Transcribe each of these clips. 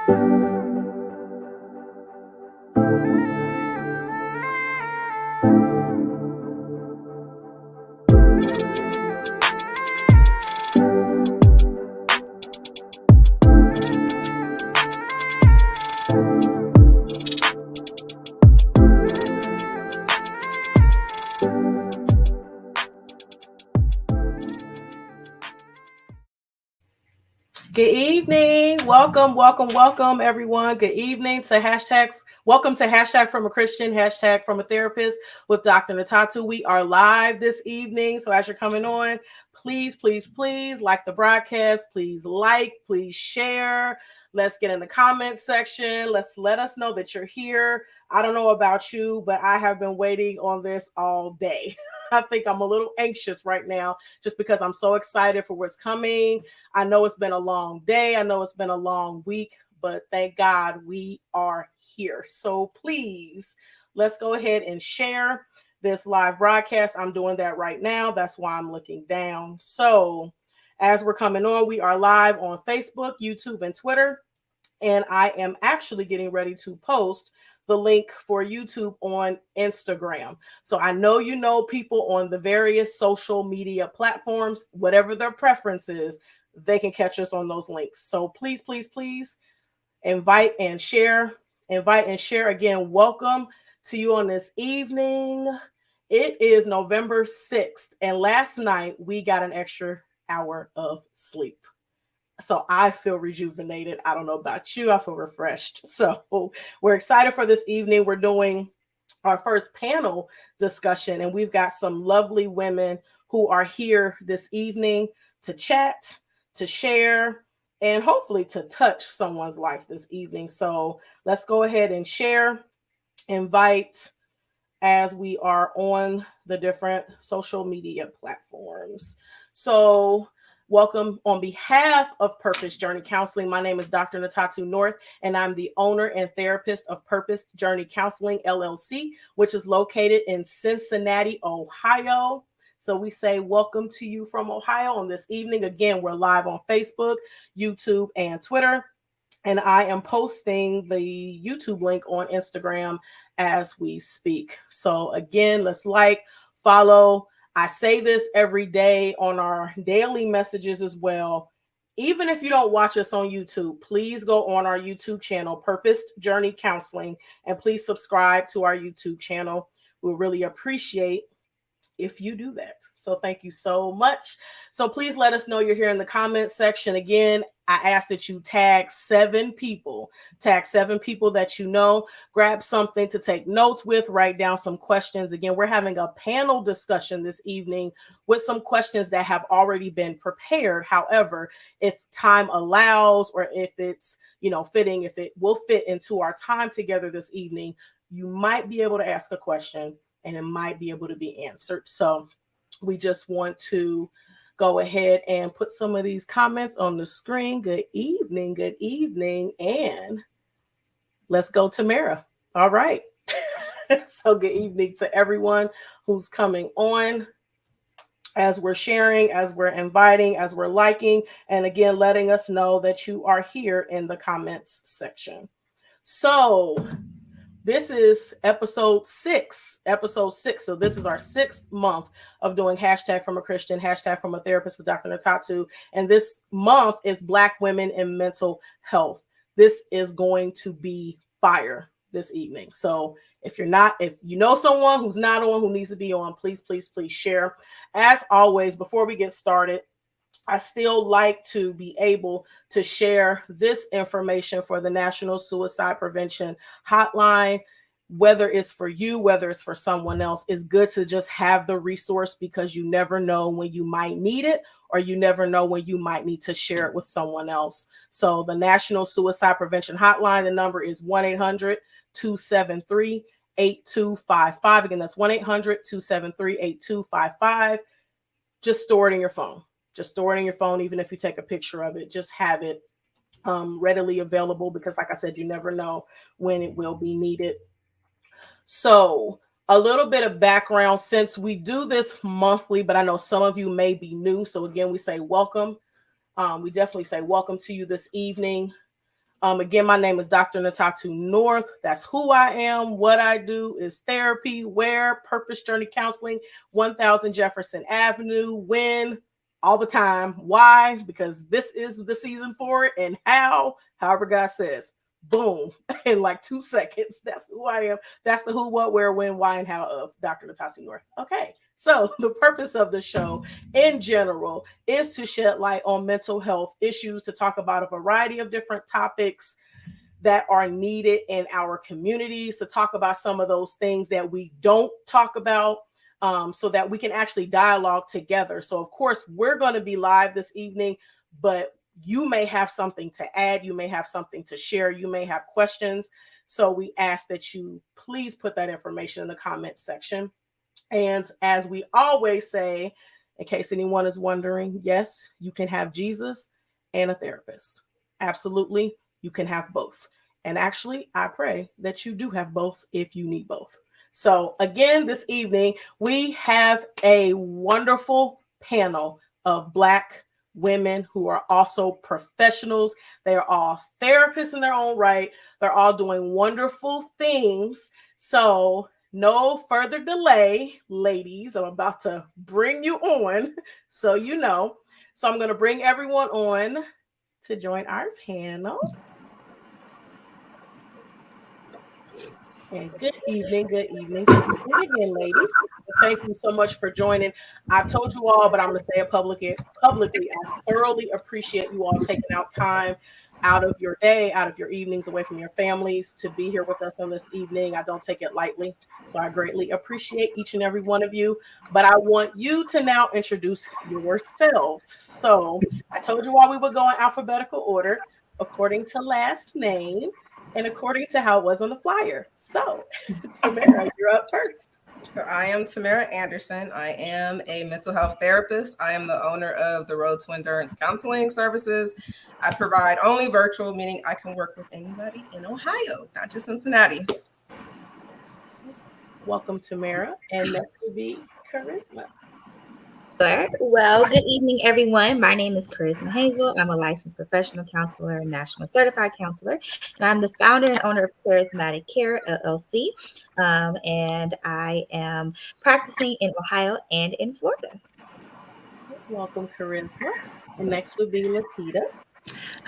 Good evening. Welcome, everyone. Good evening to hashtag. Welcome to hashtag from a Christian, hashtag from a therapist with Dr. Ntatu. We are live this evening. So as you're coming on, please like the broadcast. Please share. Let's get in the comment section. Let us know that you're here. I don't know about you, but I have been waiting on this all day. I think I'm a little anxious right now just because I'm so excited for what's coming. I know it's been a long day. I know it's been a long week, but thank God we are here. So please, let's go ahead and share this live broadcast. I'm doing that right now. That's why I'm looking down. So as we're coming on, we are live on Facebook, YouTube, and Twitter. And I am actually getting ready to post the link for YouTube on Instagram. So I know you know people on the various social media platforms, whatever their preference is, they can catch us on those links. So please invite and share. Again, welcome to you on this evening. It is November 6th, and last night we got an extra hour of sleep. So I feel rejuvenated. I don't know about you. I feel refreshed. So we're excited for this evening. We're doing our first panel discussion, and we've got some lovely women who are here this evening to chat, to share, and hopefully to touch someone's life this evening. So let's go ahead and share, invite as we are on the different social media platforms. So welcome on behalf of Purpose Journey Counseling. My name is Dr. Ntatu North, and I'm the owner and therapist of Purpose Journey Counseling, LLC, which is located in Cincinnati, Ohio. So we say welcome to you from Ohio on this evening. Again, we're live on Facebook, YouTube, and Twitter. And I am posting the YouTube link on Instagram as we speak. So again, let's follow. I say this every day on our daily messages as well. Even if you don't watch us on YouTube, please go on our YouTube channel, Purpose Journey Counseling, and please subscribe to our YouTube channel. We'll really appreciate if you do that. So thank you so much. So please let us know you're here in the comment section. Again, I ask that you tag 7 people that you know, grab something to take notes with, write down some questions. Again, we're having a panel discussion this evening with some questions that have already been prepared. However, if time allows, or if it's, fitting, if it will fit into our time together this evening, you might be able to ask a question and it might be able to be answered. So we just want to go ahead and put some of these comments on the screen. Good evening. And let's go to Mara. All right. So good evening to everyone who's coming on. As we're sharing, as we're inviting, as we're liking, and again, letting us know that you are here in the comments section. So this is episode 6. So this is our 6th month of doing hashtag from a Christian, hashtag from a therapist with Dr. Ntatu. And this month is Black Women in Mental Health. This is going to be fire this evening. So if you know someone who's not on, who needs to be on, please share. As always, before we get started, I still like to be able to share this information for the National Suicide Prevention Hotline. Whether it's for you, whether it's for someone else, it's good to just have the resource, because you never know when you might need it, or you never know when you might need to share it with someone else. So the National Suicide Prevention Hotline, the number is 1-800-273-8255. Again, that's 1-800-273-8255. Just store it in your phone. Even if you take a picture of it, just have it readily available, because like I said, you never know when it will be needed. So a little bit of background, since we do this monthly, but I know some of you may be new. So again, we say welcome. We definitely say welcome to you this evening. Again, my name is Dr. Ntatu North. That's who I am. What I do is therapy, where, purpose journey counseling, 1000 Jefferson Avenue, when, all the time. Why? Because this is the season for it. And how? However God says. Boom. In like 2 seconds. That's who I am. That's the who, what, where, when, why, and how of Dr. Ntatu North. Okay. So the purpose of the show in general is to shed light on mental health issues, to talk about a variety of different topics that are needed in our communities, to talk about some of those things that we don't talk about, so that we can actually dialogue together. So of course, we're going to be live this evening, but you may have something to add. You may have something to share. You may have questions. So we ask that you please put that information in the comment section. And as we always say, in case anyone is wondering, yes, you can have Jesus and a therapist. Absolutely, you can have both. And actually, I pray that you do have both if you need both. So again, this evening, we have a wonderful panel of Black women who are also professionals. They are all therapists in their own right. They're all doing wonderful things. So no further delay, ladies. I'm about to bring you on, so you know. So I'm going to bring everyone on to join our panel. And good evening, good evening, good evening again, ladies. Thank you so much for joining. I've told you all, but I'm going to say it publicly. I thoroughly appreciate you all taking out time out of your day, out of your evenings, away from your families to be here with us on this evening. I don't take it lightly. So I greatly appreciate each and every one of you. But I want you to now introduce yourselves. So I told you all we would go in alphabetical order according to last name and according to how it was on the flyer. So Tamara, you're up first. So I am Tamara Anderson. I am a mental health therapist. I am the owner of the Road to Endurance Counseling Services. I provide only virtual, meaning I can work with anybody in Ohio, not just Cincinnati. Welcome, Tamara. And next will be Charisma. Sure. Well, good evening, everyone. My name is Charisma Hazel. I'm a licensed professional counselor, national certified counselor, and I'm the founder and owner of Charismatic Care LLC. And I am practicing in Ohio and in Florida. Welcome, Charisma. And next would be Lakita.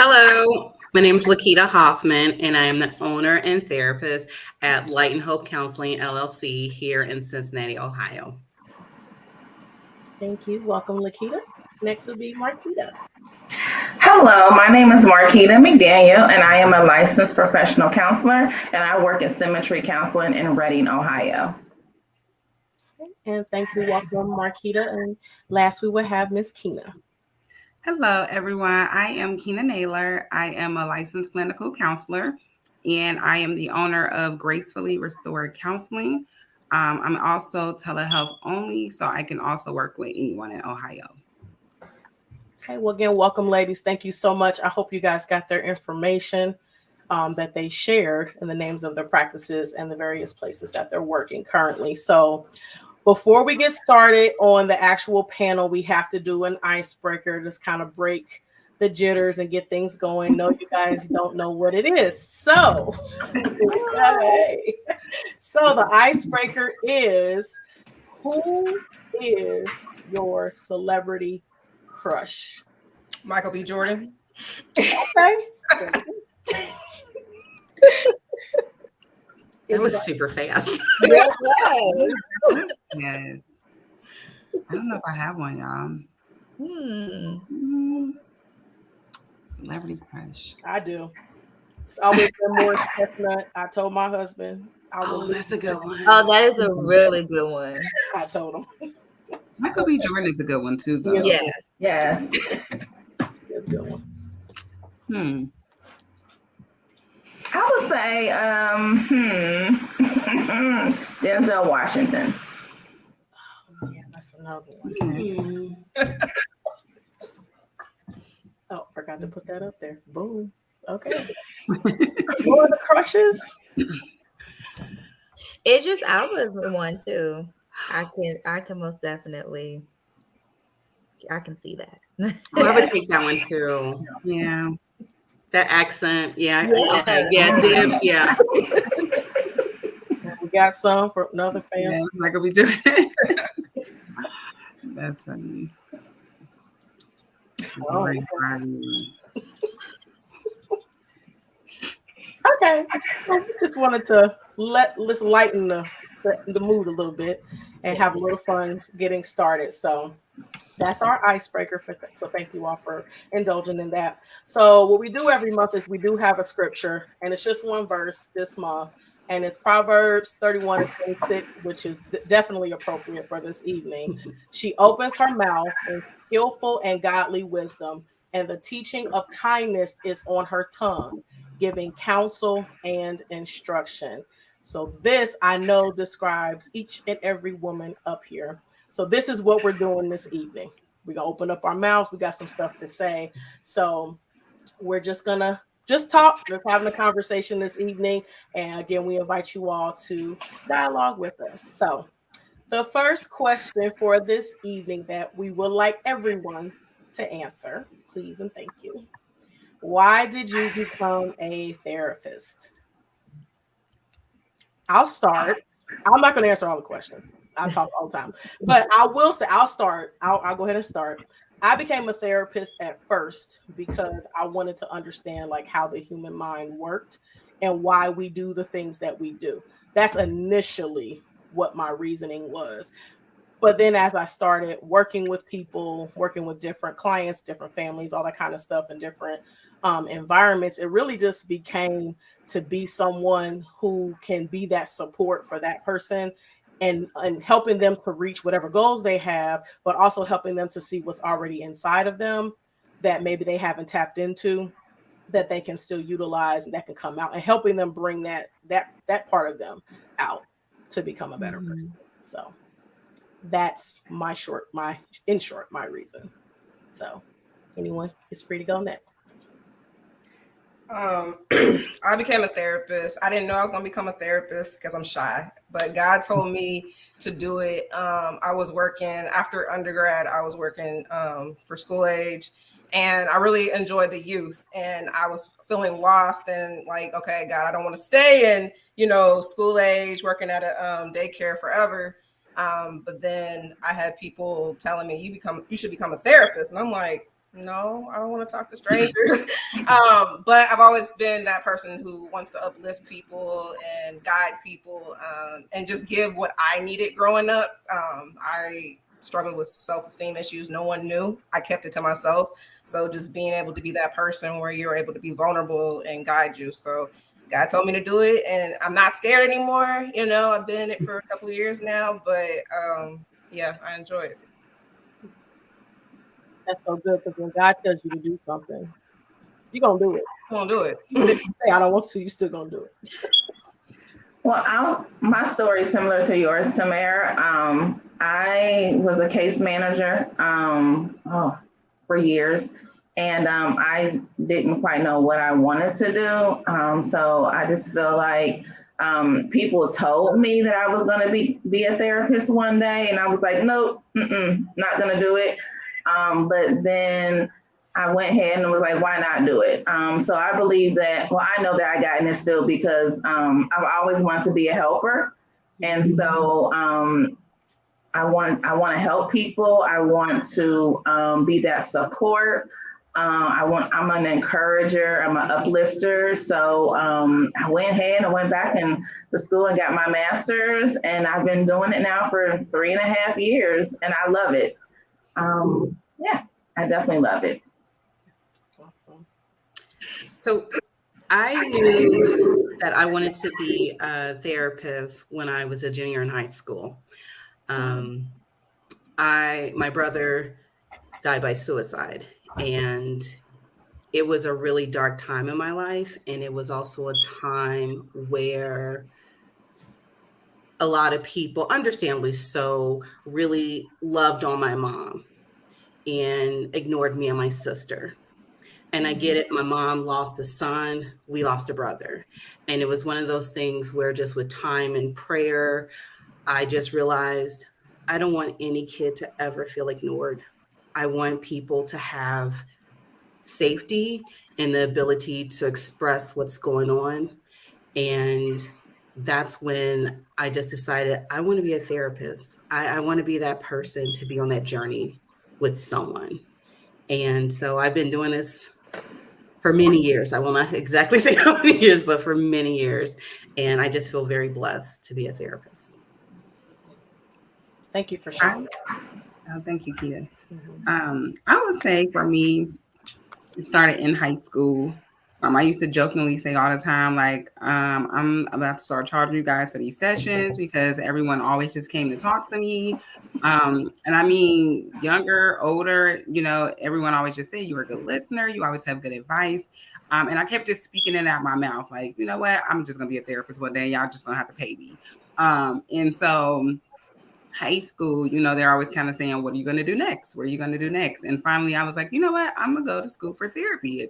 Hello, my name is Lakita Hoffman, and I am the owner and therapist at Light and Hope Counseling LLC here in Cincinnati, Ohio. Thank you. Welcome, Lakita. Next will be Marquita. Hello, my name is Marquita McDaniel, and I am a licensed professional counselor, and I work at Symmetry Counseling in Reading, Ohio. And thank you. Welcome, Marquita. And last, we will have Miss Keena. Hello, everyone. I am Keena Naylor. I am a licensed clinical counselor, and I am the owner of Gracefully Restored Counseling. I'm also telehealth only, so I can also work with anyone in Ohio. Okay, well, again, welcome, ladies. Thank you so much. I hope you guys got their information that they shared and the names of their practices and the various places that they're working currently. So before we get started on the actual panel, we have to do an icebreaker, just kind of break the jitters and get things going. No, you guys don't know what it is. So, so the icebreaker is, who is your celebrity crush? Michael B. Jordan. Okay. It was super fast. Yes. Yes. I don't know if I have one, y'all. Celebrity crush. I do. It's always been Morris Chestnut. I told my husband. That's a good one. Oh, that is a really good one. I told him. Michael B. Jordan is a good one too, though. Yeah. Yes. That's a good one. I would say, Denzel Washington. Oh, yeah, that's another one. Oh, forgot to put that up there. Boom. Okay. What are the crushes? Idris Elba's one too. I can most definitely. I can see that. I would take that one too. Yeah. That accent, yeah, Yeah. okay, yeah, dibs, yeah. We got some for another fan. Yeah, that's not gonna be doing. That's funny. Oh. Great party. Okay. Well, we just wanted to let's lighten the mood a little bit and have a little fun getting started. So that's our icebreaker so thank you all for indulging in that. So what we do every month is we do have a scripture, and it's just one verse this month, and it's Proverbs 31 and 26, which is definitely appropriate for this evening. She opens her mouth in skillful and godly wisdom, and the teaching of kindness is on her tongue, giving counsel and instruction. So this I know describes each and every woman up here. So this is what we're doing this evening. We're gonna open up our mouths. We got some stuff to say. So we're just gonna just talk, just having a conversation this evening. And again, we invite you all to dialogue with us. So the first question for this evening that we would like everyone to answer, please and thank you. Why did you become a therapist? I'll start. I'm not going to answer all the questions. I talk all the time, but I will say I'll start. I'll go ahead and start. I became a therapist at first because I wanted to understand like how the human mind worked and why we do the things that we do. That's initially what my reasoning was. But then as I started working with people, working with different clients, different families, all that kind of stuff, and different environments, it really just became to be someone who can be that support for that person and helping them to reach whatever goals they have, but also helping them to see what's already inside of them that maybe they haven't tapped into, that they can still utilize and that can come out, and helping them bring that part of them out to become a better person. So that's my reason. So anyone is free to go next. I became a therapist. I didn't know I was going to become a therapist because I'm shy, but God told me to do it. I was working after undergrad. I was working for school age, and I really enjoyed the youth. And I was feeling lost and like, okay, God, I don't want to stay in school age working at a daycare forever. But then I had people telling me you should become a therapist, and I'm like, no, I don't want to talk to strangers. But I've always been that person who wants to uplift people and guide people and just give what I needed growing up. I struggled with self-esteem issues. No one knew. I kept it to myself. So just being able to be that person where you're able to be vulnerable and guide you. So God told me to do it, and I'm not scared anymore. I've been in it for a couple of years now, but yeah, I enjoy it. That's so good because when God tells you to do something, you're gonna do it. I'm gonna do it. Even if you say I don't want to, you still gonna do it. Well, my story is similar to yours, Tamara. I was a case manager for years, and I didn't quite know what I wanted to do. So I just feel like people told me that I was going to be a therapist one day, and I was like, nope, not going to do it. But then I went ahead and was like, why not do it? So I believe that, I know that I got in this field because I've always wanted to be a helper. And so I want to help people. I want to be that support. I'm an encourager. I'm an uplifter. So I went ahead and went back to school and got my master's, and I've been doing it now for 3.5 years, and I love it. Yeah, I definitely love it. Awesome. So I knew that I wanted to be a therapist when I was a junior in high school. My brother died by suicide, and it was a really dark time in my life. And it was also a time where a lot of people, understandably so, really loved on my mom and ignored me and my sister. And I get it. My mom lost a son. We lost a brother. And it was one of those things where just with time and prayer, I just realized I don't want any kid to ever feel ignored. I want people to have safety and the ability to express what's going on. And that's when I just decided I want to be a therapist. I want to be that person to be on that journey with someone. And so I've been doing this for many years. I will not exactly say how many years, but for many years. And I just feel very blessed to be a therapist. Thank you for sharing. Thank you, Kita. Mhm. I would say for me, it started in high school. I used to jokingly say all the time, like, I'm about to start charging you guys for these sessions because everyone always just came to talk to me. And I mean, younger, older, everyone always just say you're a good listener. You always have good advice. And I kept just speaking it out my mouth, like, you know what? I'm just going to be a therapist one day. Y'all just going to have to pay me. And so high school, they're always kind of saying, what are you going to do next? What are you going to do next? And finally, I was like, you know what? I'm going to go to school for therapy.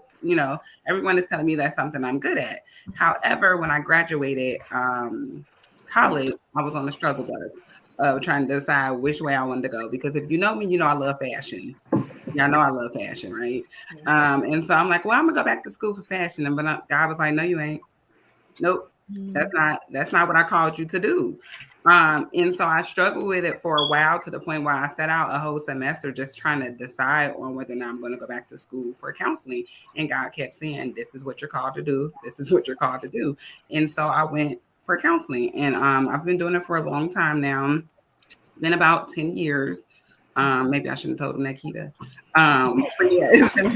Everyone is telling me that's something I'm good at. However, when I graduated college, I was on the struggle bus of trying to decide which way I wanted to go. Because if you know me, I love fashion. Y'all know I love fashion, right? And so I'm like, well, I'm going to go back to school for fashion. And but God was like, no, you ain't. Nope. That's not what I called you to do. And so I struggled with it for a while to the point where I set out a whole semester just trying to decide on whether or not I'm going to go back to school for counseling. And God kept saying, this is what you're called to do. This is what you're called to do. And so I went for counseling, and I've been doing it for a long time now. It's been about 10 years. Maybe I shouldn't have told him that, Kita. But yeah, it's been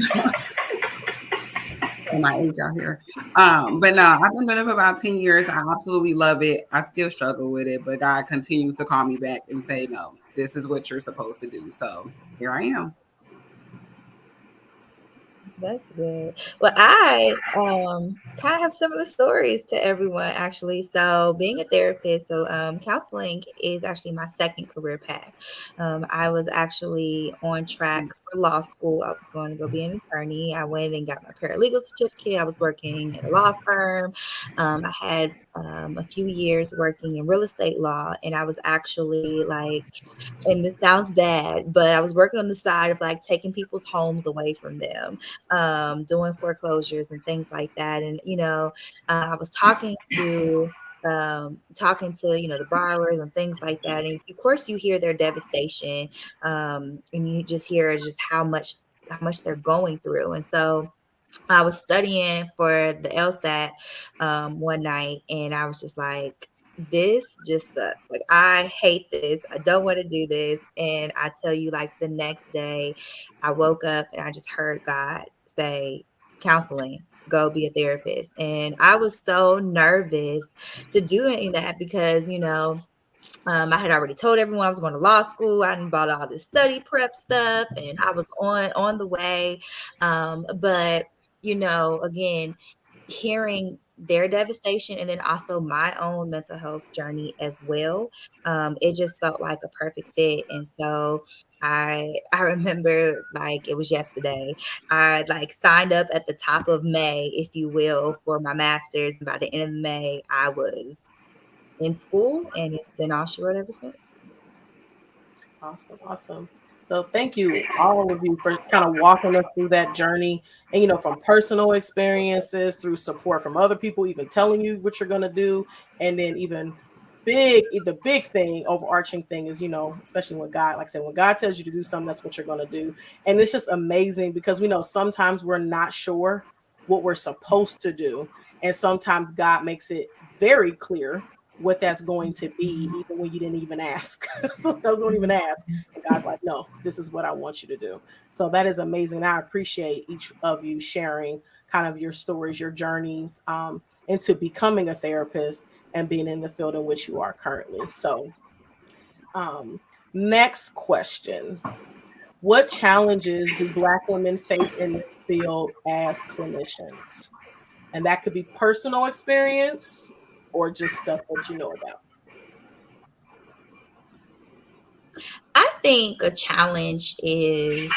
my age out here. But no, I've been doing it for about 10 years. I absolutely love it. I still struggle with it, but God continues to call me back and say, no, this is what you're supposed to do. So here I am. That's good. Well, I kind of have similar stories to everyone actually. So, being a therapist, so counseling is actually my second career path. I was actually on track for law school. I was going to go be an attorney. I went and got my paralegal certificate. I was working at a law firm. I had a few years working in real estate law, and I was actually like, and this sounds bad, but I was working on the side of like taking people's homes away from them, doing foreclosures and things like that. And, I was talking to, the borrowers and things like that. And of course you hear their devastation. And you just hear just how much they're going through. And so I was studying for the LSAT one night, and I was just like, this just sucks. Like, I hate this. I don't want to do this. And I tell you, like, the next day, I woke up and I just heard God say, counseling, go be a therapist. And I was so nervous to do any of that because, I had already told everyone I was going to law school. I hadn't bought all this study prep stuff, and I was on the way. But again, hearing their devastation and then also my own mental health journey as well, it just felt like a perfect fit. And so I remember like it was yesterday. I like signed up at the top of May, if you will, for my master's. And by the end of May, I was in school, and it's been all she wrote ever since. Awesome. So thank you, all of you, for kind of walking us through that journey. And, from personal experiences through support from other people, even telling you what you're going to do. And then even the big thing, overarching thing is, especially when God, like I said, when God tells you to do something, that's what you're going to do. And it's just amazing because we know sometimes we're not sure what we're supposed to do. And sometimes God makes it very clear what that's going to be, even when you didn't even ask. Sometimes we don't even ask. And God's like, no, this is what I want you to do. So that is amazing. I appreciate each of you sharing kind of your stories, your journeys into becoming a therapist and being in the field in which you are currently. So next question. What challenges do Black women face in this field as clinicians? And that could be personal experience or just stuff that you know about. I think a challenge is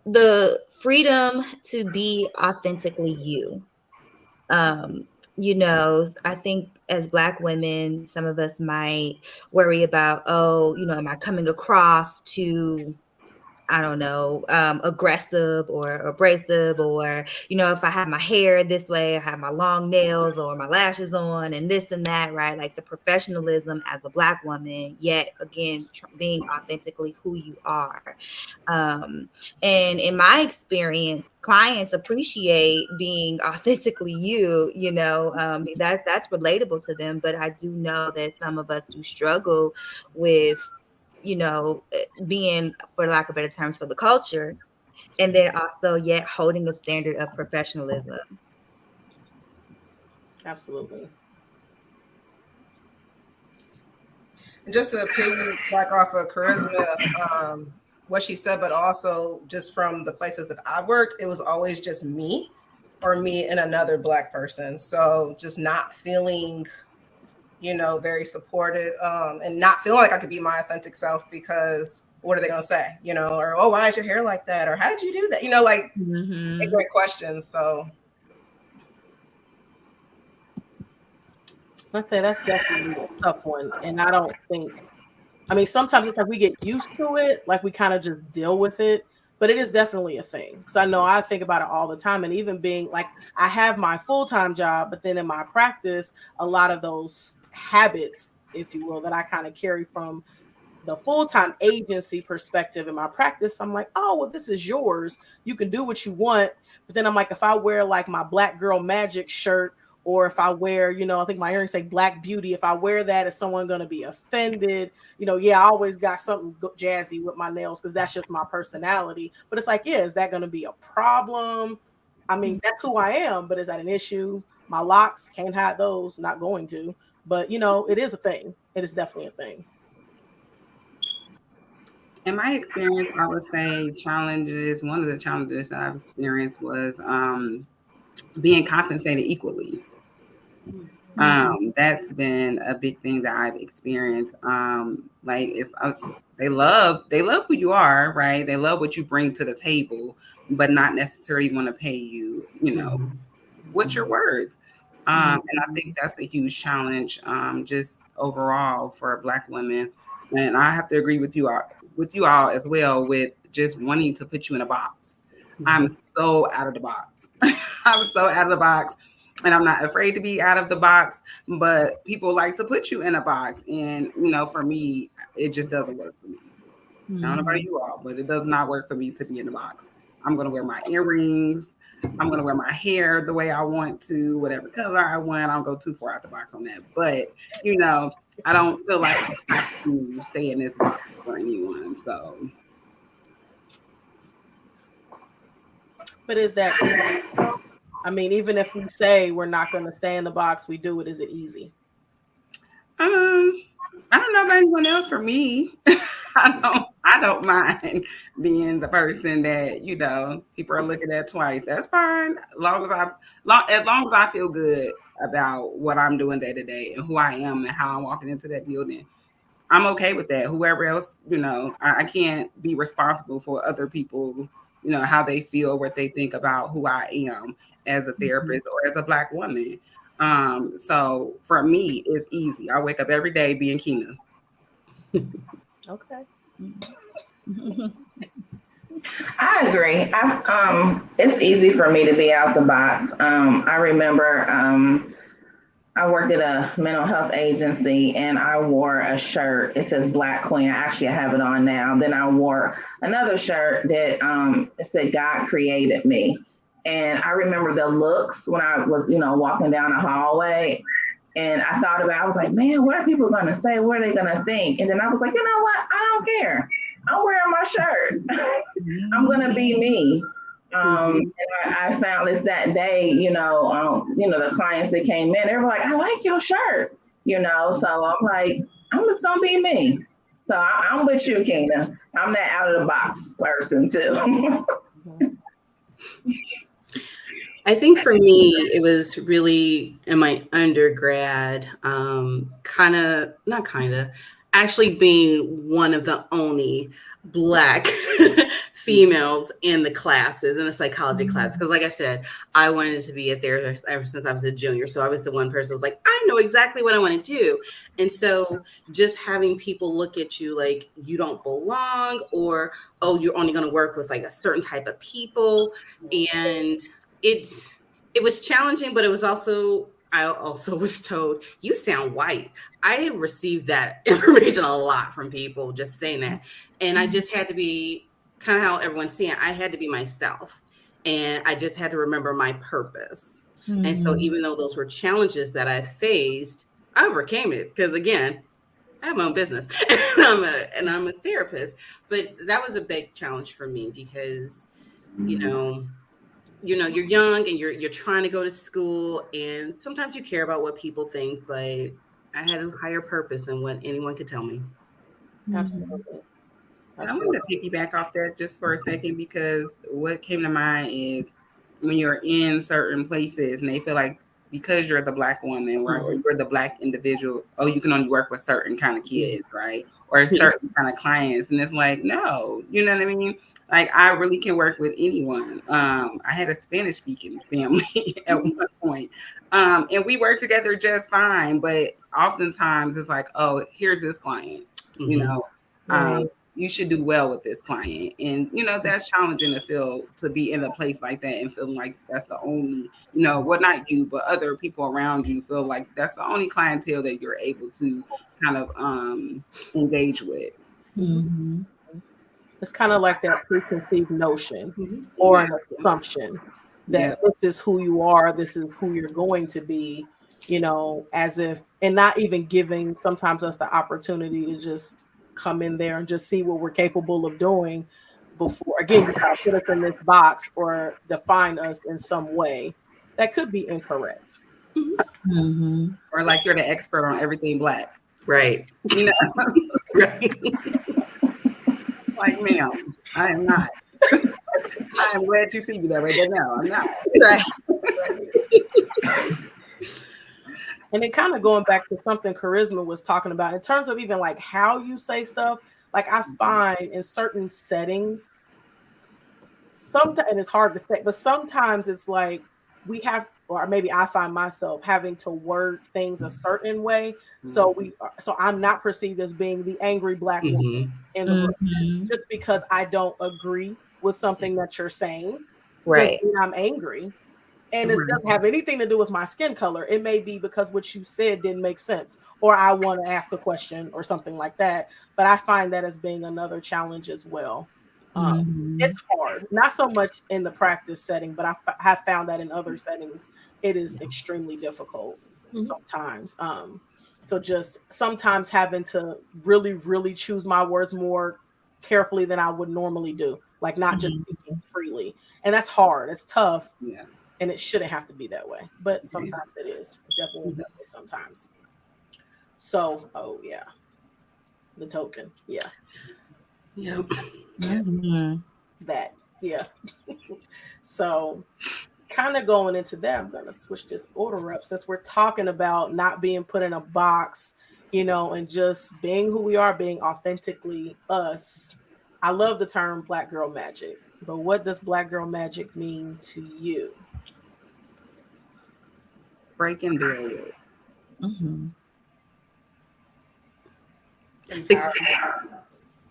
the freedom to be authentically you. I think as Black women, some of us might worry about, am I coming across too I don't know, aggressive or abrasive, or, if I have my hair this way, I have my long nails or my lashes on and this and that, right? Like the professionalism as a Black woman, yet again, being authentically who you are. And in my experience, clients appreciate being authentically you, that's relatable to them. But I do know that some of us do struggle with, being, for lack of better terms, for the culture, and then also yet holding a standard of professionalism. Absolutely. And just to piggyback off of Charisma, what she said, but also just from the places that I worked, it was always just me or me and another Black person. So just not feeling, very supported, and not feeling like I could be my authentic self, because what are they going to say, or, oh, why is your hair like that? Or how did you do that? Like great questions. So Let's say that's definitely a tough one. And I don't think, sometimes it's like we get used to it, like we kind of just deal with it, but it is definitely a thing. Because I know I think about it all the time. And even being like, I have my full-time job, but then in my practice, a lot of those habits, if you will, that I kind of carry from the full-time agency perspective in my practice, I'm like, oh, well, this is yours. You can do what you want. But then I'm like, if I wear like my Black Girl Magic shirt, or if I wear, I think my earrings say Black Beauty, if I wear that, is someone going to be offended? Yeah, I always got something jazzy with my nails because that's just my personality. But it's like, yeah, is that going to be a problem? That's who I am, but is that an issue? My locks, can't hide those, not going to. But, it is a thing. It is definitely a thing. In my experience, I would say one of the challenges that I've experienced was being compensated equally. That's been a big thing that I've experienced. They love who you are, right? They love what you bring to the table, but not necessarily want to pay you, what you're worth. And I think that's a huge challenge, just overall for Black women. And I have to agree with you all as well, with just wanting to put you in a box. I'm so out of the box. I'm so out of the box. And I'm not afraid to be out of the box, but people like to put you in a box. And, for me, it just doesn't work for me. I don't know about you all, but it does not work for me to be in the box. I'm going to wear my earrings. I'm going to wear my hair the way I want to, whatever color I want. I don't go too far out the box on that. But, I don't feel like I have to stay in this box for anyone. So. But is that, even if we say we're not going to stay in the box, we do it. Is it easy? I don't know about anyone else. For me, I don't mind being the person that, people are looking at twice. That's fine. As long as I feel good about what I'm doing day to day and who I am and how I'm walking into that building, I'm okay with that. Whoever else, I can't be responsible for other people, how they feel, what they think about who I am as a therapist or as a Black woman. So for me, it's easy. I wake up every day being Keena. Okay. I agree. It's easy for me to be out the box. I remember I worked at a mental health agency and I wore a shirt. It says Black Queen. Actually, I have it on now. Then I wore another shirt that it said God created me. And I remember the looks when I was, walking down the hallway. And I was like, man, what are people going to say? What are they going to think? And then I was like, you know what? I don't care. I'm wearing my shirt. I'm going to be me. And I found this that day, the clients that came in, they were like, I like your shirt, so I'm like, I'm just going to be me. So I'm with you, Keena. I'm that out of the box person too. I think for me, it was really in my undergrad, actually being one of the only Black females in the classes, in the psychology class. Because like I said, I wanted to be a therapist ever since I was a junior. So I was the one person who was like, I know exactly what I want to do. And so just having people look at you like you don't belong, or, oh, you're only going to work with like a certain type of people. And it was challenging, but it was also, I also was told, you sound white. I received that information a lot from people just saying that. And I just had to be kind of how everyone's seeing it. I had to be myself. And I just had to remember my purpose. Mm-hmm. And so even though those were challenges that I faced, I overcame it. Because again, I have my own business and I'm a therapist. But that was a big challenge for me because, you're young and you're trying to go to school, and sometimes you care about what people think, but I had a higher purpose than what anyone could tell me. Absolutely. I wanted to piggyback off that just for a second, because what came to mind is when you're in certain places and they feel like because you're the Black woman, right, or you're the Black individual, oh, you can only work with certain kind of kids, right, or certain kind of clients, and it's like, no, you know what I mean? Like, I really can work with anyone. I had a Spanish-speaking family at one point, and we worked together just fine. But oftentimes it's like, oh, here's this client, you should do well with this client. And, that's challenging to be in a place like that and feeling like that's the only, well, not you, but other people around you feel like that's the only clientele that you're able to kind of engage with. Mm-hmm. It's kind of like that preconceived notion or an assumption that this is who you are, this is who you're going to be, as if, and not even giving sometimes us the opportunity to just come in there and just see what we're capable of doing before, again, you try to put us in this box or define us in some way that could be incorrect. Mm-hmm. Or like you're the expert on everything Black. Right. Right. Like, ma'am, I am not. I am glad you see me that way, but no, I'm not. Right. And then kind of going back to something Charisma was talking about in terms of even like how you say stuff, like I find in certain settings, sometimes, and it's hard to say, but sometimes it's like we have, or maybe I find myself having to word things a certain way. So I'm not perceived as being the angry Black woman in the room just because I don't agree with something that you're saying. Right. Doesn't mean I'm angry. And it doesn't have anything to do with my skin color. It may be because what you said didn't make sense, or I want to ask a question or something like that. But I find that as being another challenge as well. It's hard, not so much in the practice setting, but I have found that in other settings, it is extremely difficult sometimes. So just sometimes having to really, really choose my words more carefully than I would normally do, like not just speaking freely. And that's hard. It's tough. Yeah. And it shouldn't have to be that way, but sometimes it is. It definitely is that way sometimes. So, the token, that, So, kind of going into that, I'm gonna switch this order up since we're talking about not being put in a box, and just being who we are, being authentically us. I love the term Black girl magic, but what does Black girl magic mean to you? Breaking barriers.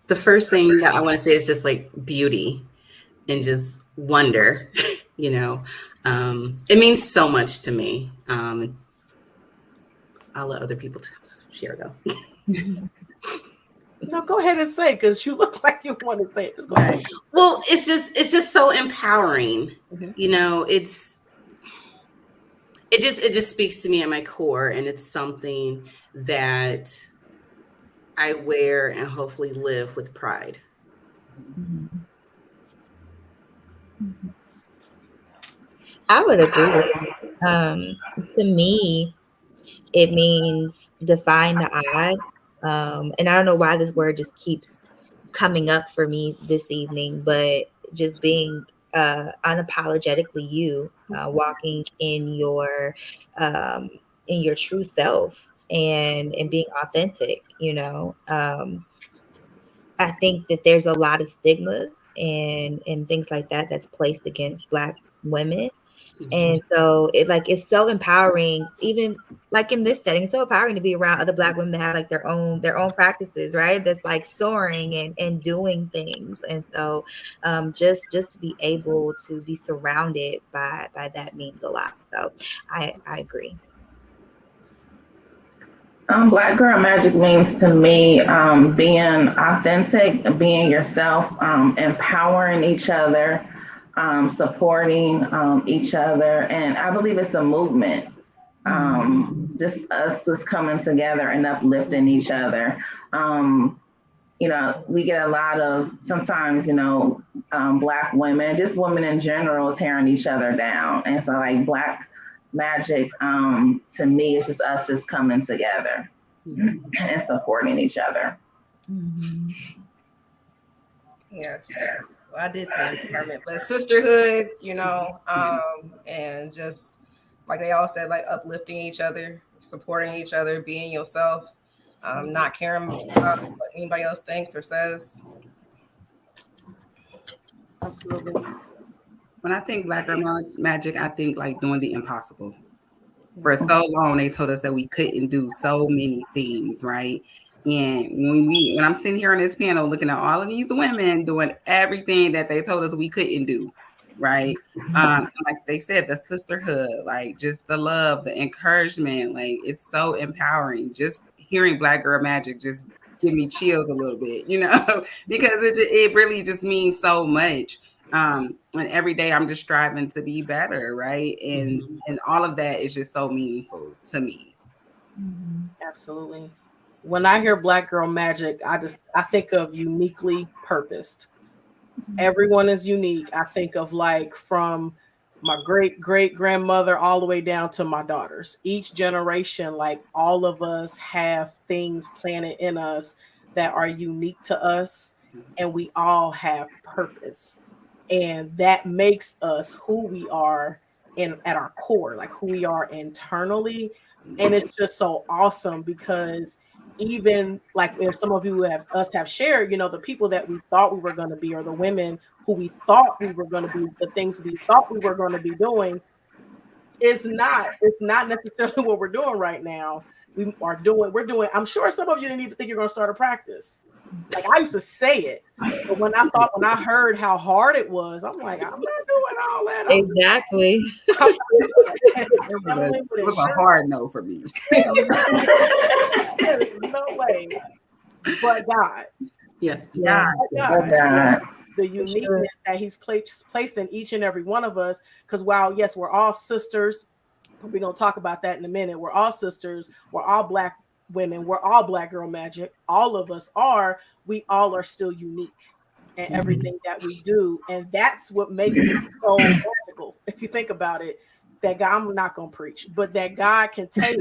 The first thing that I want to say is just like beauty and just wonder. It means so much to me. I'll let other people share though. No, go ahead and say, because you look like you want to say it. Just go ahead. Well, it's just so empowering. It just speaks to me at my core, and it's something that I wear and hopefully live with pride. I would agree with that. To me, it means define the odd. And I don't know why this word just keeps coming up for me this evening, but just being unapologetically you, walking in your true self and being authentic, I think that there's a lot of stigmas and things like that that's placed against Black women. And so it's so empowering, even like in this setting, it's so empowering to be around other Black women that have like their own practices, right? That's like soaring and doing things. And so just to be able to be surrounded by that means a lot. So I agree. Black girl magic means to me being authentic, being yourself, empowering each other, supporting each other. And I believe it's a movement. Just us just coming together and uplifting each other. We get a lot of sometimes, Black women, just women in general, tearing each other down. And so, like, Black magic, to me, it's just us just coming together and supporting each other. Yes. Well, I did say empowerment, but sisterhood, and just like they all said, like uplifting each other, supporting each other, being yourself, not caring about what anybody else thinks or says. Absolutely. When I think Black girl magic, I think like doing the impossible. For so long, they told us that we couldn't do so many things, right? And when I'm sitting here on this panel looking at all of these women doing everything that they told us we couldn't do, right? Like they said, the sisterhood, like just the love, the encouragement, like it's so empowering. Just hearing Black girl magic just give me chills a little bit, because it really just means so much. And every day I'm just striving to be better, right? And all of that is just so meaningful to me. Absolutely. When I hear Black girl magic, I think of uniquely purposed. Everyone is unique. I think of like from my great great grandmother all the way down to my daughters. Each generation, like all of us have things planted in us that are unique to us, and we all have purpose. And that makes us who we are in at our core, like who we are internally. And it's just so awesome because even like if some of you have shared, the people that we thought we were going to be, or the women who we thought we were going to be, the things we thought we were going to be doing, it's not necessarily what we're doing right now. We're doing, I'm sure some of you didn't even think you're going to start a practice. Like I used to say it, but when I heard how hard it was, I'm like, I'm not doing all that. Exactly. It was a hard no for me. There's no way. But God. Yes. Yeah. God. The uniqueness that He's placed in each and every one of us. Because while, yes, we're all sisters, we're going to talk about that in a minute. We're all sisters. We're all Black women. We're all Black girl magic. All of us are. We all are still unique in everything that we do. And that's what makes it so magical. If you think about it, that God, I'm not going to preach, but that God can take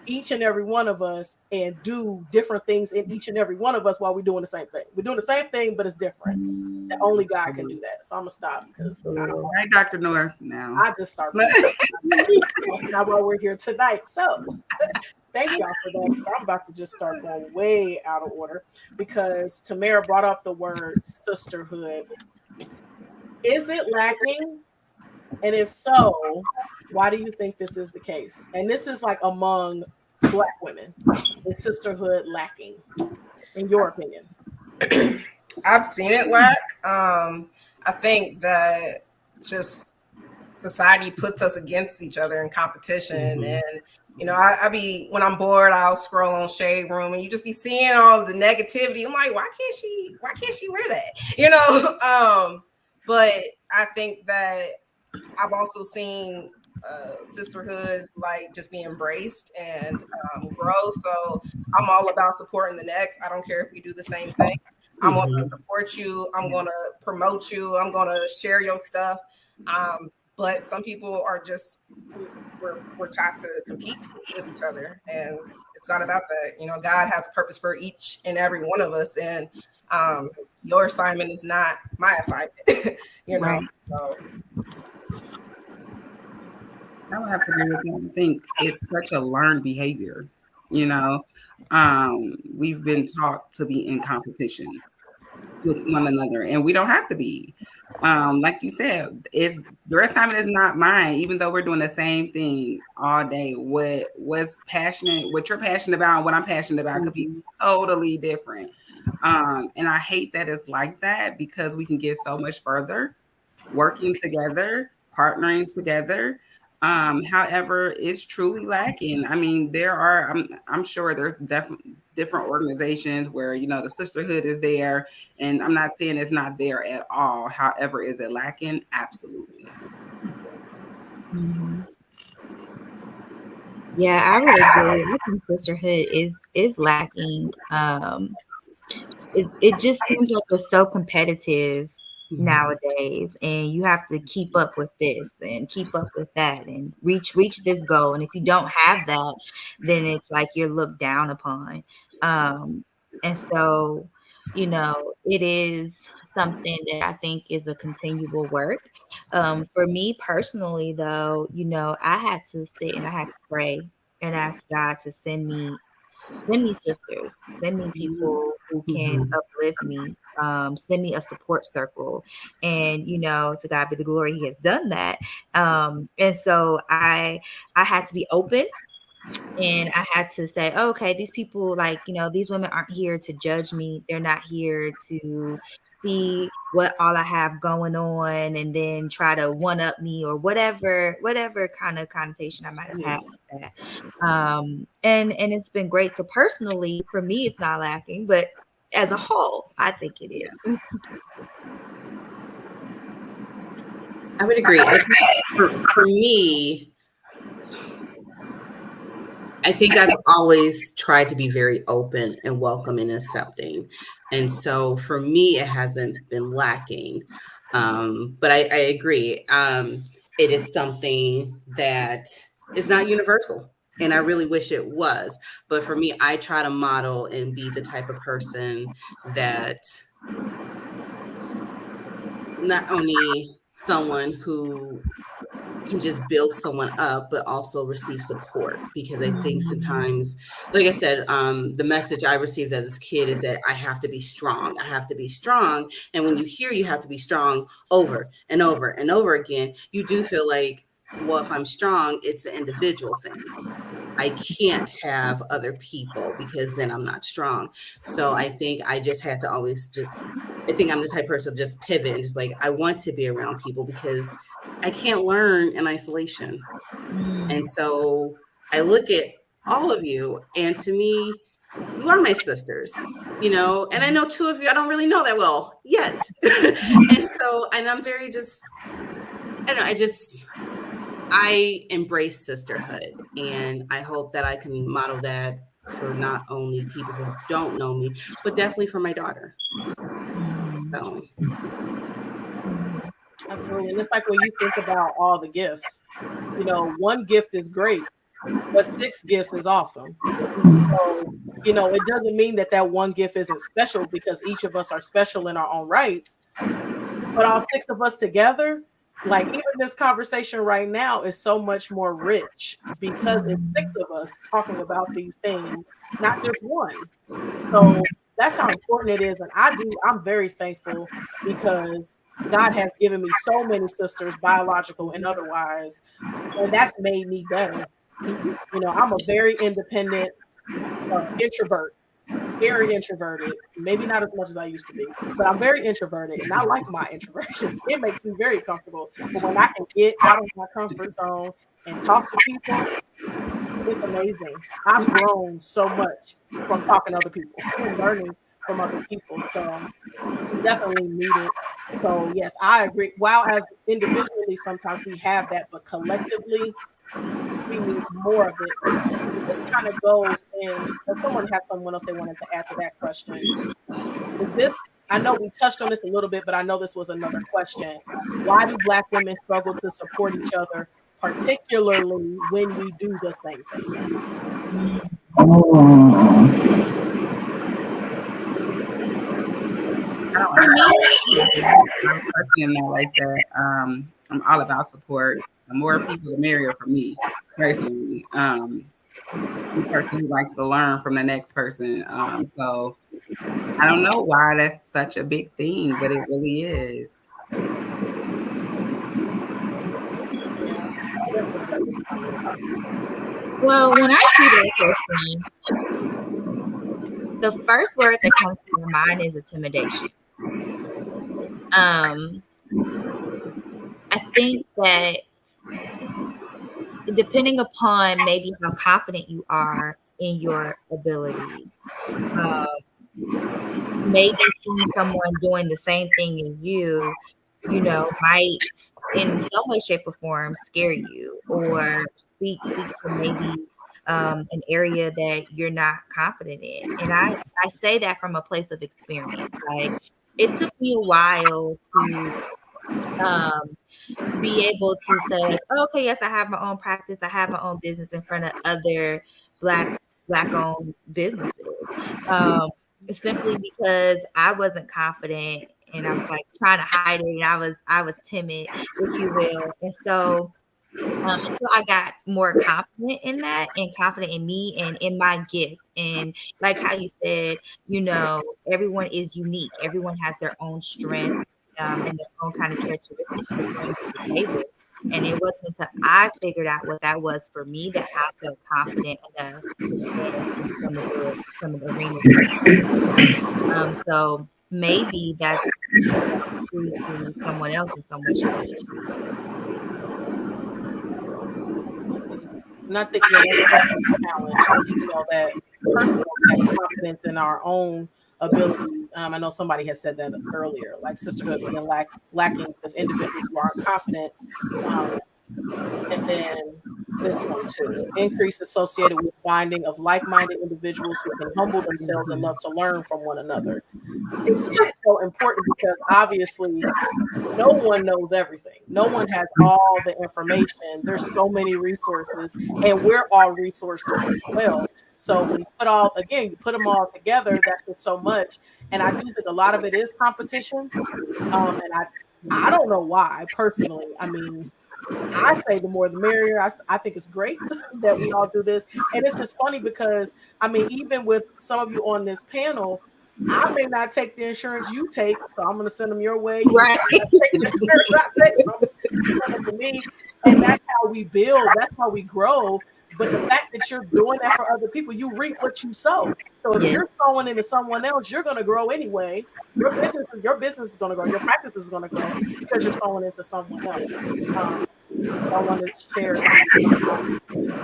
each and every one of us and do different things in each and every one of us while we're doing the same thing. We're doing the same thing, but it's different. That only God can do that. So I'm gonna stop because right, Dr. North. Now I just start not why we're here tonight. So thank y'all for that. So I'm about to just start going way out of order because Tamara brought up the word sisterhood. Is it lacking? And if so, why do you think this is the case? And this is like among Black women. Is sisterhood lacking, in your opinion? I've seen it lack. I think that just society puts us against each other in competition. And, I be, when I'm bored, I'll scroll on Shade Room and you just be seeing all the negativity. I'm like, why can't she wear that? But I think that I've also seen sisterhood like just be embraced and grow. So I'm all about supporting the next. I don't care if we do the same thing. I'm going to support you. I'm going to promote you. I'm going to share your stuff. But some people are just, we're taught to compete with each other. And it's not about that. God has a purpose for each and every one of us. And your assignment is not my assignment, Right. So. I would have to agree with you. I think it's such a learned behavior. We've been taught to be in competition. with one another, and we don't have to be. Like you said, it's your assignment is not mine, even though we're doing the same thing all day. What's passionate, what you're passionate about, and what I'm passionate about could be totally different. And I hate that it's like that, because we can get so much further working together, partnering together. However, it's truly lacking. I mean, I'm sure there's definitely different organizations where, the sisterhood is there, and I'm not saying it's not there at all. However, is it lacking? Absolutely. Mm-hmm. Yeah, I would agree. I think sisterhood is lacking. It just seems like we're so competitive nowadays, and you have to keep up with this and keep up with that and reach this goal. And if you don't have that, then it's like you're looked down upon. And so, it is something that I think is a continual work. For me personally, though, I had to sit and I had to pray and ask God to send me sisters, send me people who can uplift me, send me a support circle. And, to God be the glory, he has done that. And so I had to be open, and I had to say, oh, okay, these people, like, these women aren't here to judge me. They're not here to see what all I have going on and then try to one up me or whatever kind of connotation I might have had with that. And it's been great. So personally, for me, it's not lacking, but as a whole, I think it is. Yeah. I would agree. I think for me, I think I've always tried to be very open and welcome and accepting. And so for me, it hasn't been lacking. But I agree. It is something that is not universal. And I really wish it was. But for me, I try to model and be the type of person that not only someone who can just build someone up, but also receive support. Because I think sometimes, like I said, the message I received as a kid is that I have to be strong. I have to be strong. And when you hear you have to be strong over and over and over again, you do feel like, well, if I'm strong, it's an individual thing. I can't have other people because then I'm not strong. So I think I just had to always I think I'm the type of person to just pivot and just like, I want to be around people because I can't learn in isolation. And so I look at all of you, and to me, you are my sisters, and I know two of you I don't really know that well yet. and I'm very I embrace sisterhood, and I hope that I can model that for not only people who don't know me, but definitely for my daughter. So absolutely. And it's like when you think about all the gifts, one gift is great, but 6 gifts is awesome. So, it doesn't mean that one gift isn't special, because each of us are special in our own rights. But all 6 of us together, like even this conversation right now is so much more rich because it's 6 of us talking about these things, not just one. So that's how important it is. And I'm very thankful because God has given me so many sisters, biological and otherwise, and that's made me better. I'm a very independent introvert, very introverted, maybe not as much as I used to be, but I'm very introverted, and I like my introversion. It makes me very comfortable. But when I can get out of my comfort zone and talk to people, it's amazing. I've grown so much from talking to other people and learning from other people. So it's definitely needed. So yes, I agree. While as individually, sometimes we have that, but collectively, we need more of it. This kind of goes in, if someone has someone else they wanted to add to that question. I know we touched on this a little bit, but I know this was another question. Why do Black women struggle to support each other, particularly when we do the same thing? I'm personally not like that. I'm all about support. The more people, the merrier for me, personally. I'm a person who likes to learn from the next person. So I don't know why that's such a big thing, but it really is. Well, when I see that question, the first word that comes to my mind is intimidation. I think that depending upon maybe how confident you are in your ability, maybe seeing someone doing the same thing as might in some way, shape, or form scare you, or speak to maybe an area that you're not confident in. And I say that from a place of experience. Like, it took me a while to um, be able to say, like, oh, okay, yes, I have my own practice, I have my own business in front of other black owned businesses. Um, Simply because I wasn't confident, and I was like trying to hide it, and I was timid, if you will. And so until I got more confident in that and confident in me and in my gift. And like how you said, everyone is unique. Everyone has their own strength and their own kind of characteristic to bring to the table. And it wasn't until I figured out what that was for me that I felt confident enough to stand in some of the arenas. So maybe that's true to someone else in some way, shape, or And I think that's a challenge. That personal confidence in our own abilities. I know somebody has said that earlier, like sisterhood being lacking with individuals who aren't confident. And then this one too, increase associated with finding of like-minded individuals who can humble themselves enough to learn from one another. It's just so important because obviously no one knows everything. No one has all the information. There's so many resources, and we're all resources as well. So when you put them all together, that's just so much. And I do think a lot of it is competition. And I don't know why personally. I mean, I say the more the merrier. I think it's great that we all do this. And it's just funny because, I mean, even with some of you on this panel, I may not take the insurance you take, so I'm going to send them your way. Right. Take the insurance I take, so send them to me. And that's how we build. That's how we grow. But the fact that you're doing that for other people, you reap what you sow. So if you're sowing into someone else, you're going to grow anyway. Your business is going to grow. Your practice is going to grow because you're sowing into someone else. So I wanted to share.